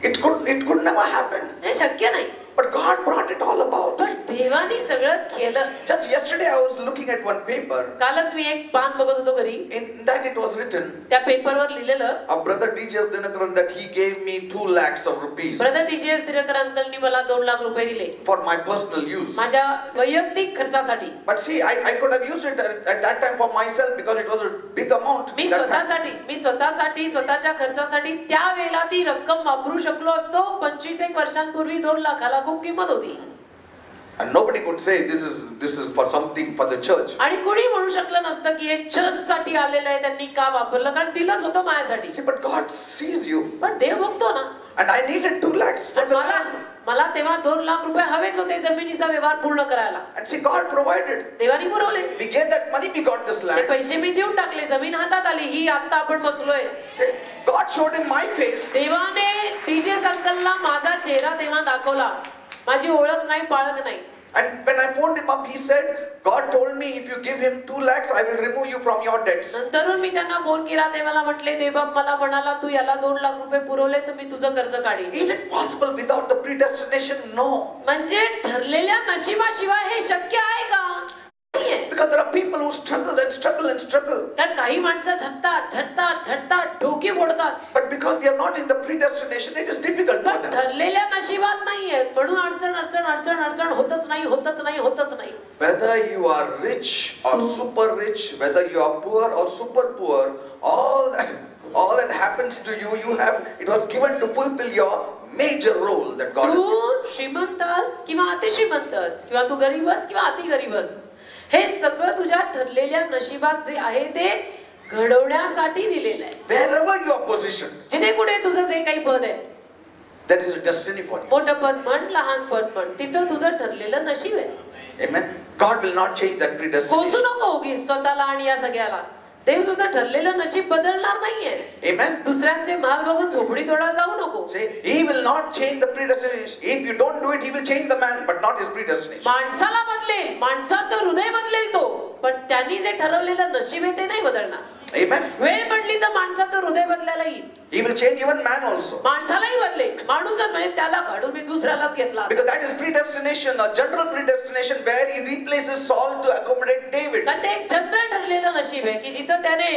it could never happen. हे शक्य नाही. But God brought it all about. पण देवाने सगळं केलं. Just yesterday I was looking at one paper. कालच मी एक पान बघत होतो घरी. In that it was written, त्या पेपरवर लिहिलेलं, our brother TJS Dinakaran, that he gave me 2 lakhs of rupees brother TGS Dinkar अंकलनी मला 2 लाख रुपये दिले for my personal use. माझ्या वैयक्तिक खर्चासाठी. But see, I could have used it at that time for myself because it was a big amount. मी स्वतःसाठी स्वतःच्या खर्चासाठी त्यावेळेला ती रक्कम वापरू शकलो असतो. 25 वर्षांपूर्वी 2 लाखाला खूप किंमत होती. And nobody could say this is for something for the church. आणि कोणी म्हणू शकलं नसतं की हे चर्चसाठी आलेलं आहे, त्यांनी का वापरलं, कारण दिलंच होतं माझ्यासाठी. See, but God sees you. पण देव बघतो ना. And I needed 2 lakhs for the land. मला तेव्हा 2 लाख रुपये हवेच होते जमिनीचा व्यवहार पूर्ण करायला. And see, God provided. देवानी पुरवले. We gave that money, we got this ते land. पैसे मी देऊन टाकले, जमीन हातात आली. ही आता आपण बसलोय. See, God showed him my face. देवाने टीजीएस अंकलला माझा चेहरा तेव्हा दाखवला. माझी ओळख नाही, पाळख नाही. And when I phoned him up, he said, God told me if you give him 2 lakhs, I will remove you from your debts. नंतरून मी त्यांना फोन केला, ते मला म्हटले, देवबाप मला म्हणाला तू याला 2 लाख रुपये पुरवले तर मी तुझं कर्ज काढीन. Is it possible without the predestination? No. म्हणजे ठरलेल्या नशिबाशिवाय हे शक्य आहे का? Because there are people who struggle and struggle and struggle. कारण काही माणसं झटतात, डोके फोडतात. But because they are not in the predestination, it is difficult for them. ठरलेल्या नशिबात नाहीयेत म्हणून अडचण होतच नाही. Whether you are rich or super rich, whether you are poor or super poor, all that happens to you, it was given to fulfill your major role that God has given. तू श्रीमंतस किंवा अतिश्रीमंतस किंवा तू गरीबस किंवा अति गरीबस, हे सगळं तुझ्या ठरलेल्या नशिबात जे आहे ते घडवण्यासाठी दिलेलं आहे. Wherever you are positioned, जिथे कुठे तुझं जे काही पद आहे, that is a destiny for you. मोठं पद म्हण, लहान पद म्हण, तिथं तुझं ठरलेलं नशीब आहे. Amen. God will not change that predestination. कोसू नको उगीच स्वतःला आणि या सगळ्याला. देव तुझं ठरलेलं नशीब बदलणार नाहीये. Amen. दुसऱ्यांचे माल बघून झोपडी तोडायला जाऊ नको. See, he will not change the predestination. If you don't do it, he will change the man, but not his predestination. माणसाला बदलेल, माणसाचं हृदय बदलेल तो, पण त्यांनी जे ठरवलेलं नशीब आहे ते नाही बदलणार. Amen. वेळ पडली तर माणसाचं हृदय बदलायला येईल. He will change even man also. माणसालाही बदलेल. माणूसच म्हणजे त्याला काढून मी दुसऱ्यालाच घेतला. Because that is predestination, a general predestination where he replaces Saul to accommodate David. कारण ते एक जनरल ठरलेलं नशीब आहे की जिथं त्याने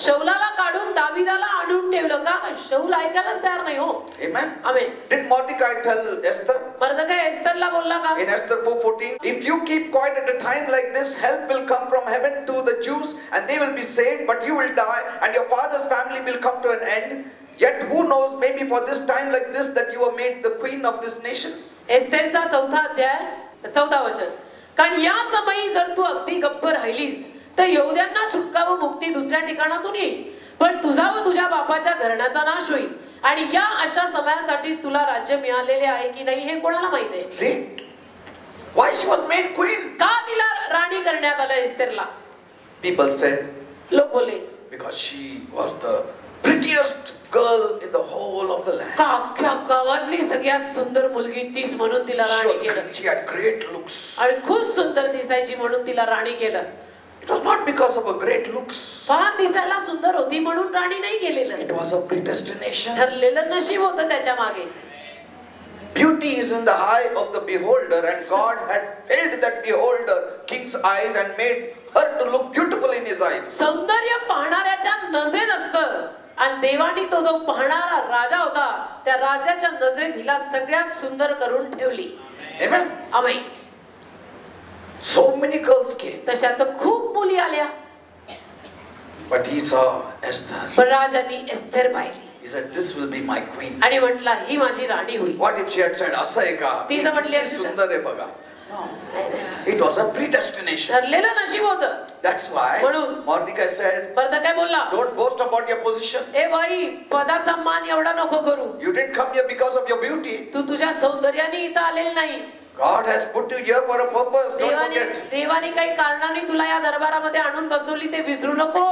शौलाला काढून दाविदाला आणून ठेवलं. का? शौल ऐकायलाच तयार नाही हो. Amen. Amen. Did Mordecai tell Esther? मर्दकाय एस्तरला बोलला का? In Esther 4:14, if you keep quiet at a time like this, help will come from heaven to the Jews and they will be saved, but you will die and your father's family will come to an end. Yet who knows, maybe for this time like this that you are made the queen of this nation. एस्तेरचा 4th अध्याय 14 वचन. कारण या समयी जर तू अगदी गप्प राहिलीस तर यहूद्यांना सुटका व मुक्ती दुसऱ्या ठिकाणातून येईल, पण तुझा व तुझ्या बापाच्या घराण्याचा नाश होईल. आणि या अशा समयासाठीच तुला राज्य मिळालेले आहे की नाही हे कोणाला माहित आहे. See? Why she was made queen? का तिला राणी करण्यात आलं एस्थेरला? People said, लोक बोले because she was the prettiest girl in the whole of the land. का अख्ख्या गावातली सगळ्यात सुंदर मुलगी तीच म्हणून तिला राणी केलं. She had great looks. आणि खूप सुंदर दिसायची म्हणून तिला राणी केलं. It was not because of her great looks. फार दिसायला सुंदर होती म्हणून राणी नाही केलेलं. It was a predestination. ठरलेलं नशीब होतं त्याच्या मागे. Beauty is in the eye of the beholder, and God had held that beholder king's eyes and made her to look beautiful in his eyes. सौंदर्य पाहणाऱ्याच्या नजरेत असतं आणि देवानी तो जो पाहणारा राजा होता त्या राजाच्या नजरेत हिला सगळ्यात सुंदर करून ठेवली. Amen. आमेन. So many girls came, तशा तर खूप मुली आल्या, but he saw Esther. पण राजाने एस्थेर पाहिली He said, "This will be my queen." आणि म्हटला ही माझी राणी होईल. What if she had said, "असं आहे का? ती जर म्हटली किती असती तर- सुंदर आहे बघा." No. It was a predestination. ठरलेलं नशीब होतं. That's why म्हणून Mordecai said, परत काय बोलला, "Don't boast about your position. ए बाई पदाचा मान एवढा नको करू. You didn't come here because of your beauty. तू तुझ्या सौंदर्याने इथं आलेलं नाही. God has put you here for a purpose. Don't forget." देवाने काही कारणाने तुला या दरबारामध्ये आणून बसवली ते विसरू नको.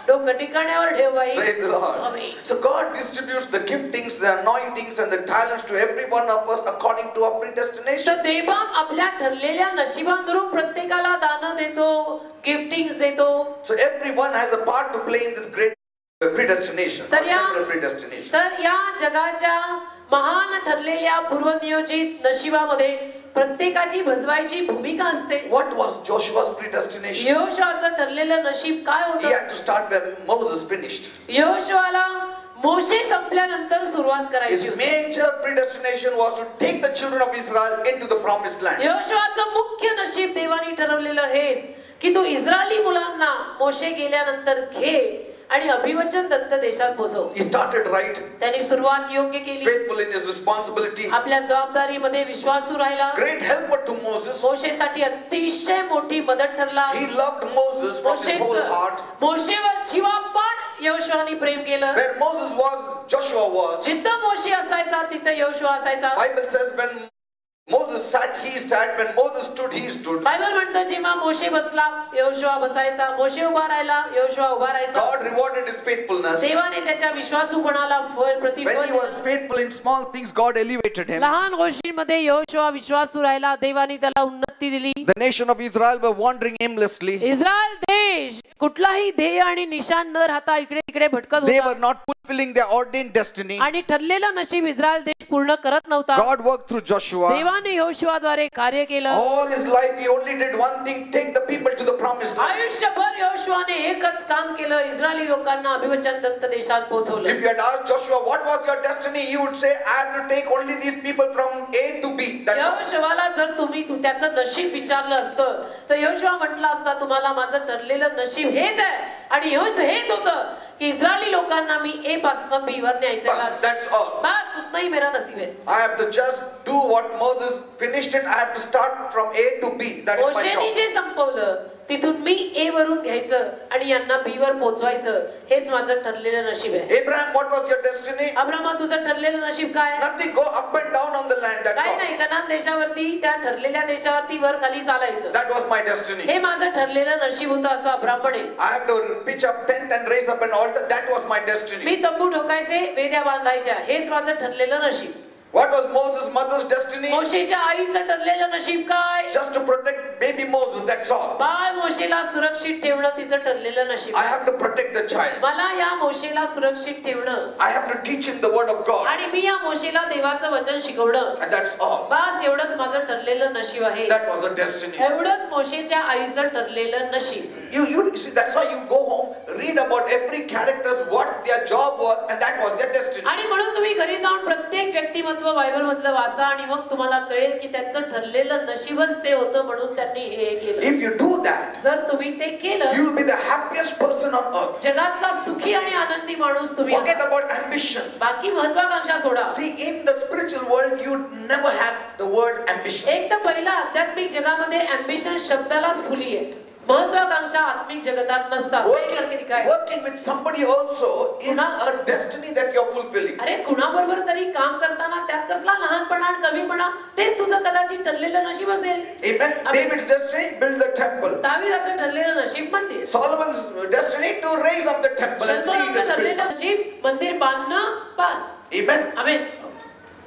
डोकं ठिकाण्यावर ठेव बाई. Praise the Lord. Amen. So God distributes the giftings, the anointings, and the talents to every one of us according to our predestination. तर देवा आपल्या ठरलेल्या नशिबानुरूप प्रत्येकाला दान देतो, गिफ्टिंग्स देतो. So everyone has a part to play in this great predestination. तर या Or predestination. तर या जगाच्या महान ठरलेल्या पूर्वनियोजित नशिबामध्ये प्रत्येकाची भजवायची भूमिका असते. What was Joshua's predestination? यहोशुआचं ठरलेलं नशीब काय He होतं? had to start when Moses finished. यहोशुआला मोशे संपल्यानंतर सुरुवात His करायची होती. major predestination was to take the children of Israel into the promised land. यहोशुआचं मुख्य नशीब देवाने ठरवलेलं हेच की तू इस्रायली मुलांना मोशे गेल्यानंतर घे आणि अभिवचन दत्त देशात पोहोचव. He started right, त्यांनी सुरुवात योग्य केली. faithful in his responsibility, आपल्या जबाबदारीमध्ये विश्वासू राहिला. great helper to Moses. मोशेसाठी अतिशय मोठी मदत ठरला. He loved Moses from his whole heart. मोशेवर जीवापाड यहोशुआने प्रेम केलं. Where Moses was, Joshua was. जिथं मोशे असायचा तिथं यहोशुआ असायचा. Bible says when Moses sat, he sat. When Moses stood, he stood. Bible म्हणतं जेव्हा मोशे बसला यहोशुआ बसायचा, मोशे उभा राहिला यहोशुआ उभा राहायचा. God rewarded his faithfulness. देवाने त्याच्या विश्वासूपणाला फळ When प्रतिफळ he दिलं. was faithful in small things, God elevated him. लहान गोष्टींमध्ये यहोशुआ विश्वासू राहिला, देवाने त्याला उन्नती दिली. The nation of Israel were wandering aimlessly. Israel देश कुठलाही ध्येय आणि निशाण न राहता इकडे तिकडे भटकत They होता were not fulfilling their ordained destiny. आणि ठरलेलं नशीब इस्रायल देश पूर्ण करत नव्हता. God worked through Joshua. देवाने यहोशुआद्वारे कार्य केलं. All his life he only did one thing, take the people to the promised land. आयुष्यभर यहोशुआने एकच काम केलं, इस्रायली लोकांना अभिवचन दत्त देशात पोहोचवलं. If you had asked Joshua what was your destiny, he would say, I have to take only these people from A to B. That's all. यहोशुआला जर तुम्ही त्याचं नशीब विचारलं असतं तर यहोशुआ म्हटला असता तुम्हाला माझं ठरलेलं नशीब हेच आहे आणि हेच होतं की इस्रायली लोकांना मी ए पासून बी वर न्यायचं. But that's all. बस उतना ही मेरा नसीब है. I have to just do what Moses finished it. I have to start from A to B. That's my मोशेनी job. जे संपवलं तिथून मी ए वरून घ्यायचं आणि यांना बी वर पोहोचवायचं हेच माझं ठरलेलं नशीब आहे. Abraham, what was your destiny? Abrama तुझं ठरलेलं नशीब काय? Nothing. Go up and down on the land. That's काय all. नाही, कनान देशावरती त्या ठरलेल्या देशावरती वर खाली चालायचं That was my destiny. हे माझं ठरलेलं नशीब होतं असं अब्राम म्हणे. I have to pitch up tent and raise up an altar. That was my destiny. मी तंबू ठोकायचे, वेद्या बांधायच्या हेच माझं ठरलेलं नशीब. What was Moses' mother's destiny? मोशेच्या आईचं ठरलेलं नशीब काय? Just to protect baby Moses. That's all. बाळ मोशेला सुरक्षित ठेवणं तिचं ठरलेलं नशीब. I have to protect the child. मला या मोशेला सुरक्षित ठेवणं I have to teach him the word of God. आणि मी या मोशेला देवाचं वचन शिकवणं And that's all. बस एवढंच माझं ठरलेलं नशीब आहे. That was a destiny. एवढंच मोशेच्या आईचं ठरलेलं नशीब. You see, that's why you go home, read about every character, what their job was, and that was their destiny. आणि म्हणून तुम्ही घरी जाऊन प्रत्येक व्यक्तिमत्व बायबल मधलं वाचा आणि मग तुम्हाला कळेल की त्यांचं ठरलेलं नशीबच ते होतं म्हणून त्यांनी हे केलं. If you do that, जर तुम्ही ते केलं you will be the happiest person on earth. जगातला सुखी आणि आनंदी माणूस तुम्ही Forget असाल. about ambition. बाकी महत्वाकांक्षा सोडा. See, in the spiritual world, you never have the word ambition. एक तर पहिला आध्यात्मिक जगामध्ये ambition शब्दालाच फुली आहे. महत्वाकांक्षा आत्मिक जगतात नसतात. Working with somebody also is a destiny that you're fulfilling. अरे कुणाबरोबर तरी काम करताना त्यात कसला लहानपणा आणि कमीपणा ते तुझं कदाचित ठरलेलं नशीब असेल. Amen. David's destiny, build the temple. दाविदाचं ठरलेलं नशीब मंदिर. Solomon's destiny, to raise up the temple and see it सलोमोनचं ठरलेलं नशीब मंदिर बांधणं pass. Amen. Amen.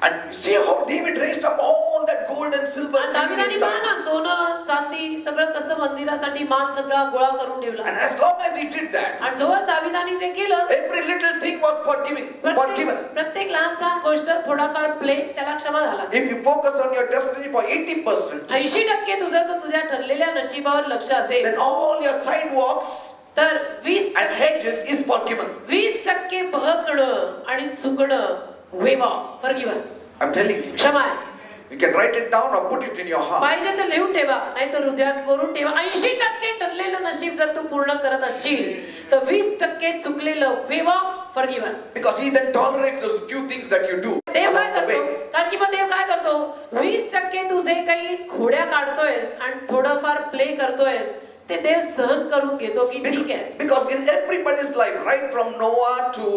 And see how David raised up all that gold and silver. दाविदाने ना सोनं चांदी सगळं कसं मंदिरासाठी मान सगळा गोळा करून ठेवला. And as long as he did that, आणि जोवर दाविदाने ते केलं, every little thing was forgiven. प्रत्येक लहानसहान गोष्ट थोडाफार प्ले त्याला क्षमा झाला. If you focus on your destiny for 80%, 80% तुझं तर तुझ्या ठरलेल्या नशिबावर लक्ष असेल, then all your sidewalks तर 20 and hedges is forgiven. 20% बहकणं आणि चुकणं वेवा फॉरगिवन. I'm telling you. क्षमा आहे. You can write it down or put it in your heart. पाहिजे तर लिहून ठेवा, नाहीतर हृदयात कोरून ठेवा. 80% ठरलेलं नशीब जर तू पूर्ण करत असशील तर 20% चुकलेलं वेवा forgiven. Because he then tolerates those few things that you do. देव काय करतो? कारण की मग देव काय करतो? 20% तू जे काही खोड्या काढतोयस आणि थोडंफार प्ले करतोयस ते देव सहन करून घेतो की ठीक आहे. Because in everybody's life, right from Noah to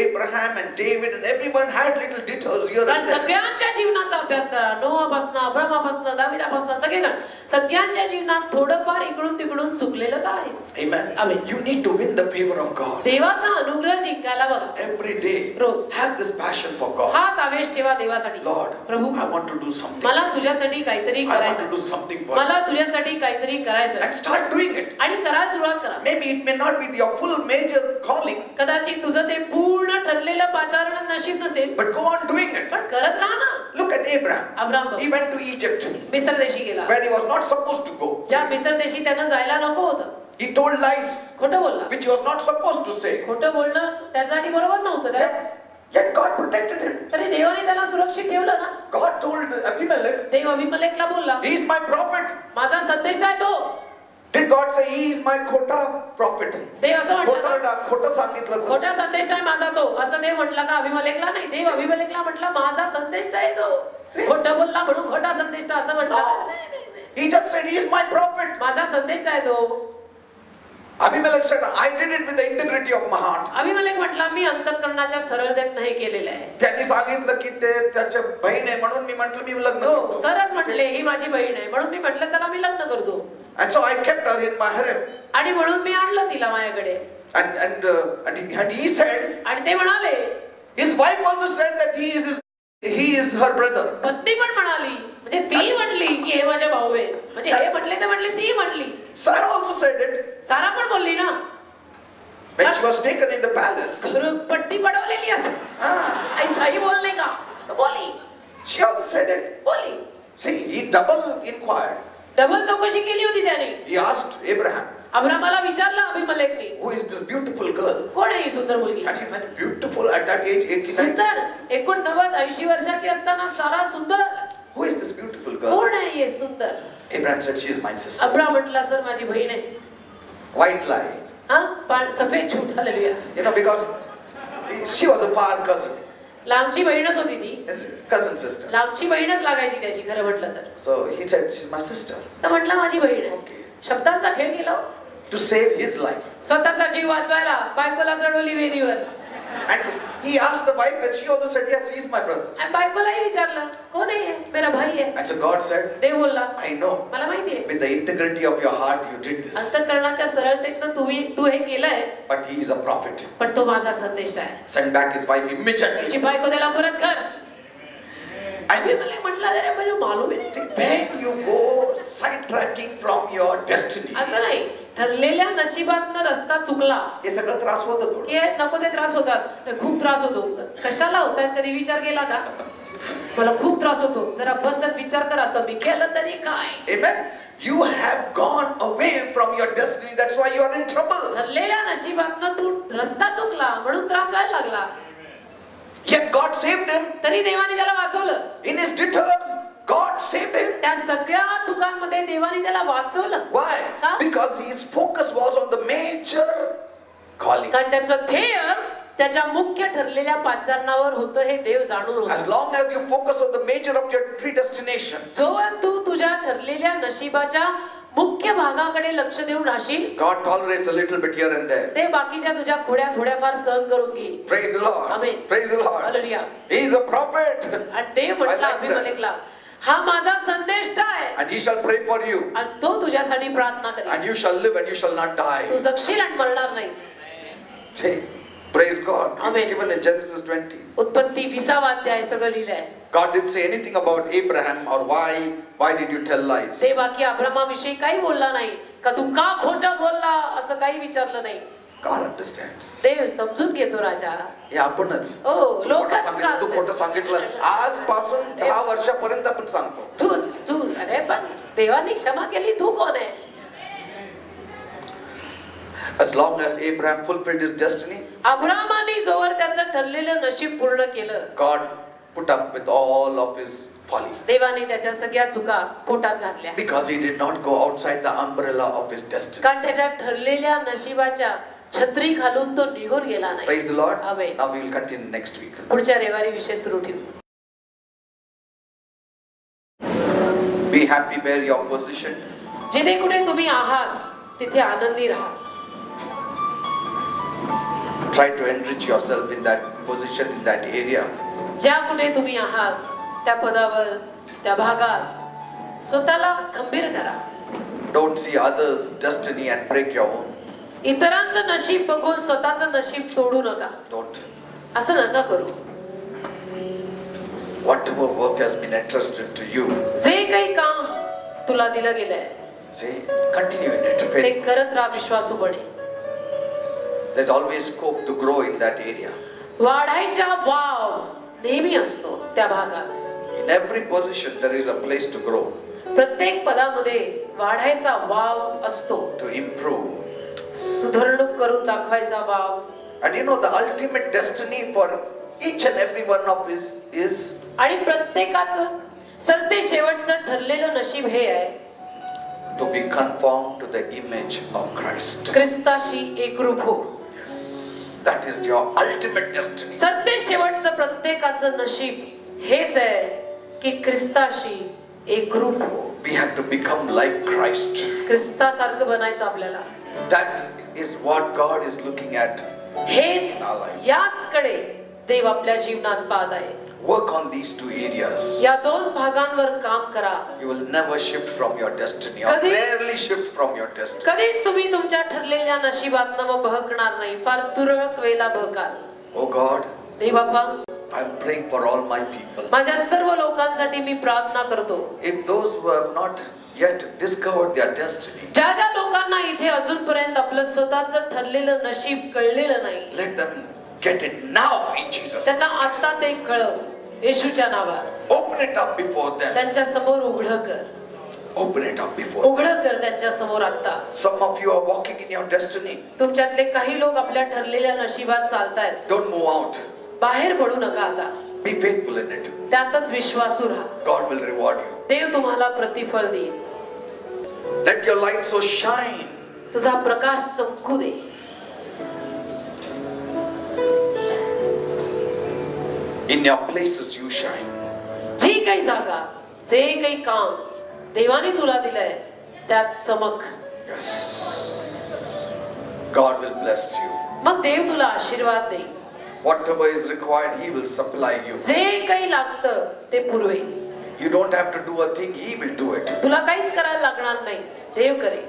Abraham and David and everyone had little detours here and there. सगळ्यांच्या जीवनाचा अभ्यास करा. नोआपासून अब्राहमापासून दाविदापासून सगळेजण सगळ्यांच्या जीवनात थोडंफार इकडून तिकडून चुकलेलं तर आहेच. Amen. Amen. You need to win the favor of God. देवाचा अनुग्रह जिंकायला बघा. Every day. Rose. Have this passion for God. हाच आवेश ठेवा देवासाठी. Lord, Prabhu, I want to do something. मला तुझ्यासाठी काहीतरी I want करायचं. to do something for मला तुझ्यासाठी काहीतरी करायचं. and start doing it. आणि करायला सुरुवात करा. Maybe it may not be your full major calling. कदाचित तुझं ते पूर्ण ठरलेलं पाचारण नशीब नसेल. But go on doing it. पण करत राहा ना. Look at Abraham. Abraham He went to Egypt मिस्र देशी गेला. where he was not supposed to go. ज्या मिस्र देशी त्यानं जायला नको होतं. He told lies खोटं बोलला. which he was not supposed to say. खोटं बोलणं त्यासाठी बरोबर नव्हतं. Yet God protected him. तरी देवाने त्याला सुरक्षित ठेवलं ना. God told Abimelech, देव अभिमलेखला बोलला, he is my prophet. माझा संदेश आहे तो. Did God say he is my khota prophet? देव असं म्हटलं, खोटं सांगितलं. खोटा संदेश आहे माझा तो, असं देव म्हटलं का अभिमलेखला? नाही, देव अभिमलेखला म्हटलं माझा संदेश आहे तो. खोटं बोलला म्हणून खोटा संदेश असं म्हटलं. He just said he is my prophet. माझा संदेश आहे तो. Abimelech said, I did it with the integrity of my heart. अभिमलेख म्हटला मी अंतःकरणाच्या सरळतेत नाही केलेलं आहे. त्यांनी सांगितलं की ते त्याच्या बहीण आहे म्हणून मी म्हटलं मी लग्न हो, करतो. सरच म्हटले ही माझी बहीण आहे म्हणून मी म्हटलं चला मी लग्न करतो. And so I kept her in my harem. आणि म्हणून मी आणलं तिला माझ्याकडे. And he said, आणि ते म्हणाले, his wife also said that he is her brother. पत्नी पण म्हणाली, म्हणजे ती म्हटली की हे माझे भाऊ आहेत. म्हणजे हे म्हटले तर म्हटले ती म्हटली. Sarah also said it. सारा पण बोलली ना. When she was taken in the palace. पट्टी पडवलेली असते. आई बोलणे का? बोली. She also said it. बोली. See, he double inquired. Double चौकशी केली होती त्याने. He asked Abraham. अब्राहमाला विचारलं अभिमलेखने. Who is this beautiful girl? कोण आहे ही सुंदर मुलगी? And he went beautiful at that age, 89. सुंदर 89-80 वर्षाची असताना सारा सुंदर. Who is this beautiful girl? कोण आहे ही सुंदर? Abraham said she is my sister. Abraham म्हटला सर माझी बहीण आहे. White lie. पण सफेद झूठ. Hallelujah. You know, because she was a far cousin. लांबची बहीणच होती ती. Cousin sister. लांबची बहीणच लागायची त्याची खरं म्हटलं तर. So he said she's my sister. तर म्हटलं माझी बहीण आहे. Okay. शब्दांचा खेळ केला. To save his life. स्वतःचा जीव वाचवायला बायकोला चढवली वेदीवर. And he asked the wife and she also said yes, he is my brother. आणि बायकोलाही विचारलं कोण आहे? मेरा भाई आहे. And so God said, देव बोलला, I know. मला माहिती आहे. With the integrity of your heart you did this. अंतःकरणाच्या सरळतेतनं तू हे केलंयस. But he is a prophet. पण तो माझा संदेश आहे. Send back his wife immediately. त्याची बायको त्याला परत कर. आणि मला म्हटलं अरे म्हणजे मालूम आहे. See, when you go sidetracking from your destiny. असं नाही, ठरलेल्या नशिबातनं रस्ता चुकला. हे सगळं त्रास होतं थोडं. हे नको ते त्रास होतात. खूप त्रास होतो. कशाला होतात कधी विचार केला का? मला खूप त्रास होतो. जरा बसत विचार कर असं मी केलं तरी काय? Amen. You have gone away from your destiny. That's why you are in trouble. ठरलेल्या नशिबातनं तू रस्ता चुकला म्हणून त्रास व्हायला लागला. Yet God God saved him. तरी देवाने त्याला वाचवलं. In his detours, God saved him. त्या सगळ्या चुकांमध्ये देवाने त्याला वाचवलं. Why? का? Because his focus was on the major calling. कारण त्याचं ध्येय त्याच्या मुख्य ठरलेल्या पाचारणावर होतं हे देव जाणून होतं. As long as you focus on the major of your predestination, जोवर तू तुझ्या ठरलेल्या नशिबाच्या मुख्य भागाकडे लक्ष देऊन राहशील, God tolerates a little bit here and there. ते बाकीच्या तुझ्या खोड्या थोड्याफार सहन करून घेईल. Praise the Lord. Amen. Praise the Lord. Hallelujah. He is a prophet. आणि देव म्हटलं I like that. अभिमलेखला, हा माझा संदेष्टा आहे And he shall pray for you. आणि तो तुझ्यासाठी प्रार्थना करेल. And you shall live and you shall not die. तू जगशील आणि मरणार नाहीस. See, praise God. Amen. It's given in Genesis 20. उत्पत्ती 20वा अध्याय सगळं लिहिलंय. God didn't say anything about Abraham or why did you tell lies. ते बाकी अब्रामाविषयी काही बोलला नाही का तू का खोटं बोलला असं काही विचारलं नाही. God understands. देव समजून घेतो राजा. हे आपणच. हो, लोकच तू खोटं सांगितलं. आजपासून 10 वर्षापर्यंत आपण सांगतो. तू अरे पण देवाने क्षमा केली, तू कोण आहे? As long as Abraham fulfilled his destiny, अब्रामाने जोवर त्याचं ठरलेलं नशीब पूर्ण केलं, God put up with all of his folly. देवाने त्याच्या सगळ्या चुका पोटात घातल्या. Because he did not go outside the umbrella of his destiny. कारण त्याच्या ठरलेल्या नशिबाच्या छत्री खालून तो निघून गेला नाही. Praise the Lord. Amen. Now we will continue next week. पुढच्या रविवारी विषय सुरू ठेवू. Be happy where your position. जिथे कुठे तुम्ही आहात तिथे आनंदी राहा. Try to enrich yourself in that position, in that area. ज्या कुठे तुम्ही आहात त्या पदावर, त्या भागात स्वतःला खंबीर करा. Don't see others' destiny and break your own. इतरांचं नशीब बघून स्वतःचं नशीब तोडू नका. Don't. असं नका करू. Whatever work has been entrusted to you, जे काही काम तुला दिलं गेलंय say, continue in it. ते करत राहा विश्वासूपणे. There's always scope to grow in that area. वाढायचा वाव नेहमी असतो त्या भागात. In every position there is a place to grow. प्रत्येक पदामध्ये वाढायचा वाव असतो. To improve. सुधारणूक करून दाखवायचा wow. And you know the ultimate destiny for each and every one of us is. आणि प्रत्येकाचं सरते शेवटचं ठरलेलं नशीब हे आहे. To be conformed to the image of Christ. ख्रिस्ताशी एकरूप हो. That is your ultimate destiny. सत्य शेवटचं प्रत्येकाचं नशीब हेच आहे की ख्रिस्ताशी एकरूप हो. We have to become like Christ. ख्रिस्तासारखं बनायचं आपल्याला. That is what God is looking at. हेच याचकडे देव आपल्या जीवनात पाहत आहे. Work on these two areas. या दोन भागांवर काम करा. You will never shift from your destiny, or rarely shift from your destiny. कधीच तुम्ही तुमच्या ठरलेल्या नशिबातनं मग बहकणार नाही. फार तुरळक वेळेला बहकाल. Oh God, Dev Bappa, I am praying for all my people. माझ्या सर्व लोकांसाठी मी प्रार्थना करतो. If those who have not yet discovered their destiny, ज्या ज्या लोकांना इथे अजूनपर्यंत आपलं स्वतःचं ठरलेलं नशीब कळलेलं नाही, let them get it now in Jesus. त्यांना आता ते कळव येशूच्या नावात. Open it up before them. त्यांच्या समोर उघडं कर. Open it up before them. उघडं कर त्यांच्या समोर आता. Some of you are walking in your destiny. तुमच्यातले काही लोक आपल्या ठरलेल्या नशिबात चालतायत. Don't move out. बाहेर पडू नका आता. Be faithful in it. त्यातच विश्वासू राहा. God will reward you. देव तुम्हाला प्रतिफळ देईल. Let your light so shine. तुझा प्रकाश चमकू दे. In your places you shine. जी काही जागा, जे काही काम देवाने तुला दिलंय त्यात चमक. Yes. God will bless you. मग देव तुला आशीर्वाद देईल. Whatever is required, He will supply you. जे काही लागतं ते पुरवेल. You don't have to do a thing, He will do it. तुला काहीच करायला लागणार नाही, देव करेल.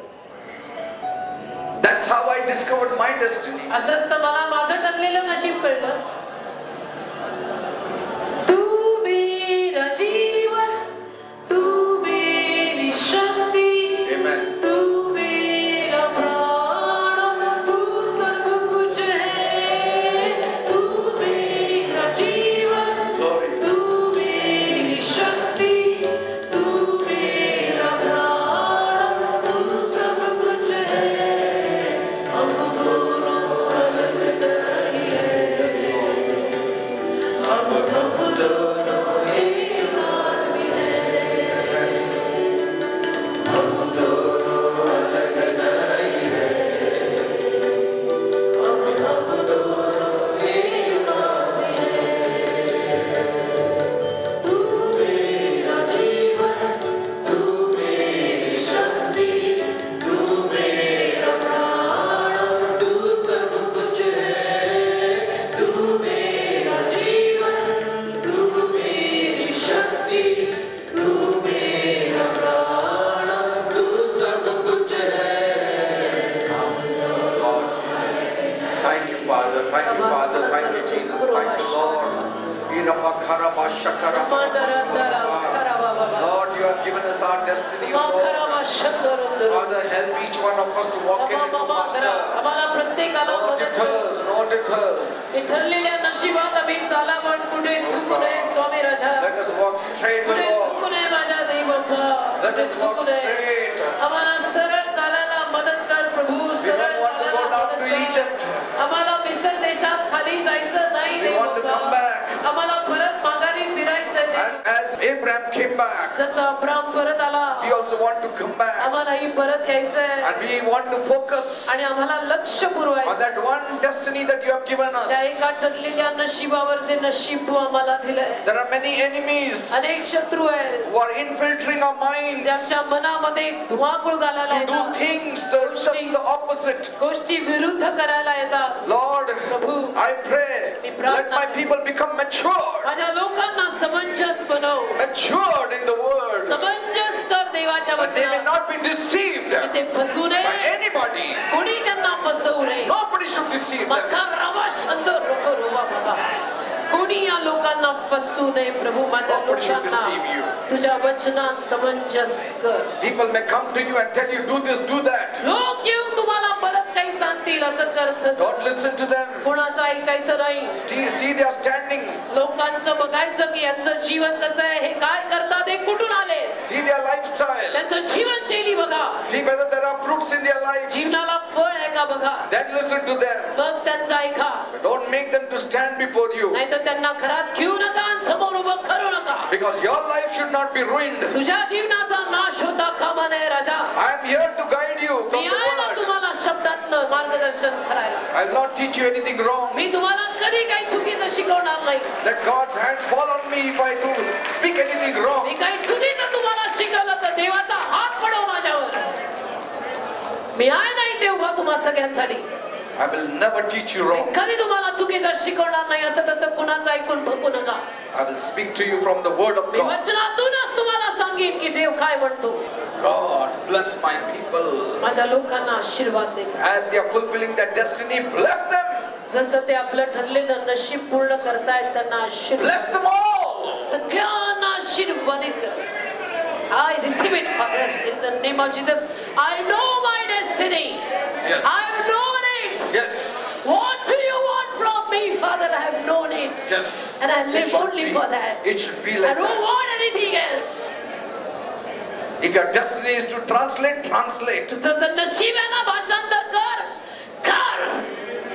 That's how I discovered my destiny. असंच तर मला माझं ठरलेलं नशीब कळलं. Lord, you have given us our destiny, Lord. Father, help each one of us to walk in it, Master. No deters, no deters. Let us walk straight, Lord. Let us walk straight. We don't want to go down to Egypt. We want to come back. And as Abraham came back, we also want to come back. And we want to focus on that one destiny that you have given us. There are many enemies who are infiltrating our minds to do things just the opposite. Lord, I pray, let my people become matured. Matured in the word. That they may not be deceived by anybody. Nobody should deceive them. कोणी या लोकांना फसू नये प्रभू माझ्या लोकांना तुझ्या वचनात समंजस कर. People may come to you and tell you do this, do that. लोक येऊन तुम्हाला बरंच काही सांगतील असं करत. Don't listen to them. कोणाचं ऐकायचं नाही. See they are standing. लोकांचं बघायचं की यांचं जीवन कसं आहे, हे काय करतात, हे कुठून आले. See their lifestyle. त्यांचं जीवनशैली बघा. See whether there are fruits in their life. जीवनाला फळ आहे का बघा. Then listen to them. मग त्यांचं ऐका. Don't make them to stand before you. नाहीतर त्यांना घरात घेऊ नका आणि समोर उभं करू नका. Because your life should not be ruined. तुझ्या जीवनाचा नाश होता कामा नये राजा. I am here to guide you from the word. तुम्हाला शब्दातनं मार्गदर्शन करायला. I will not teach you anything wrong. मी तुम्हाला कधी काही चुकीचं शिकवणार नाही. Let God's hand fall on me if I do speak anything wrong. मी काही चुकीचं तुम्हाला शिकवलं तर देवाचा हात पडो माझ्यावर. मी आहे नाही ते उभा तुम्हा सगळ्यांसाठी. I will never teach you wrong. कधी तुम्हाला चुकीचं शिकवणार नाही. असं तसं कुणाचं ऐकून भकू नका. I will speak to you from the word of me God. वचनातूनच तुम्हाला सांगेन की देव काय म्हणतो. God bless my people. माझ्या लोकांना आशीर्वाद दे. As they are fulfilling their destiny, bless them. जसं ते आपलं ठरलेलं नशीब पूर्ण करतायत त्यांना आशीर्वाद. Bless them all. सगळ्यांना आशीर्वादित कर. I receive it, Father, in the name of Jesus. I know my destiny. Yes. I have known it. Yes. What do you want from me, Father? I have known it. Yes. And I live only for that. It should be I like don't that. want anything else. If your destiny is to translate, translate. तुझं नशीब आहे ना, भाषांतर कर. कर.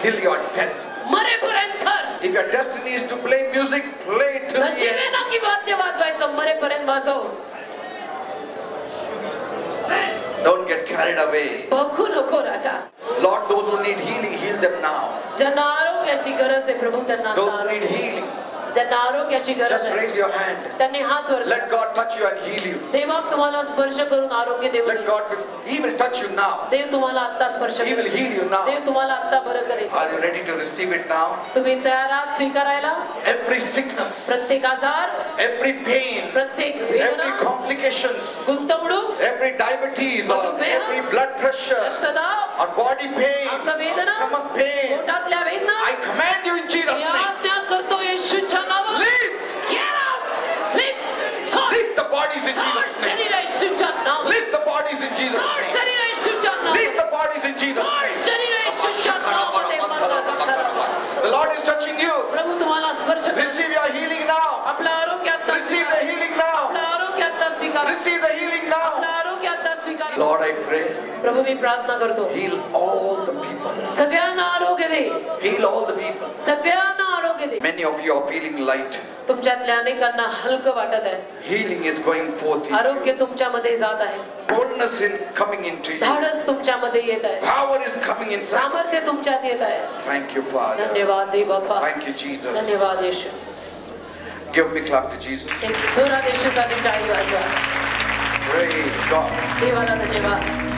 Till your death. मरेपर्यंत कर. If your destiny is to play music, play it till the नशीब आहे end. ना की वाद्य वाजवायचं, मरेपर्यंत वाजव. Don't get carried away. बघू नको राजा. Lord, those who need healing, heal them now. ज्यांना आरोग्याची गरज आहे प्रभू त्यांना Those who need healing, ज्यांना आरोग्याची गरज just आहे raise your hand. त्यांनी हात वर. Let God touch you and heal you. देवा तुम्हाला स्पर्श करून आरोग्य देऊ. Let God, He will touch you now. देव तुम्हाला आता स्पर्श He will करेल. heal you now. देव तुम्हाला आता बरं करेल. Are you ready to receive it now? तुम्ही तयार आहात स्वीकारायला. Every sickness, प्रत्येक आजार, every pain, प्रत्येक every वेदना, complications, गुंतवणूक, every diabetes or every blood pressure रक्तदाब, or body pain, or अंगवेदना, stomach pain, पोटातल्या वेदना, I command you in Jesus' me name. आज्ञा करतो येशूच्या नावात. Leave! Get up! Leave! सोड! Leave the bodies in सोड Jesus' name. शरीर येशूच्या नावात. Leave the bodies in Jesus' सोड name. शरीर येशूच्या नावात. Leave the bodies in Jesus' सोड name. शरीर येशूच्या नावामध्ये मला करावा. The Lord is touching you. प्रभू तुम्हाला स्पर्श करेल. Receive your healing now. आपल्या आरोग्यात Receive the healing now. आपल्या आरोग्यात स्वीकार. Receive the healing now. आपल्या आरोग्यात स्वीकार. Lord, I pray, प्रभू मी प्रार्थना करतो heal all the people. सगळ्यांना आरोग्य दे, Heal all the people. सगळ्यांना आरोग्य दे. Many of you are feeling light. तुमच्यातल्या अनेकांना हलकं वाटत आहे. Healing is going forth. in you. आरोग्य तुमच्यामध्ये जात आहे. Boldness in coming into you. धाडस तुमच्यामध्ये येत आहे. Power is coming inside. सामर्थ्य तुमच्यात येत आहे. Thank you, Father. धन्यवाद देव बाप्पा. Thank you, Jesus. धन्यवाद येशू. Give a big clap to Jesus. एक जोरात येशूसाठी टाळी वाजवा. Praise God. देवाला धन्यवाद.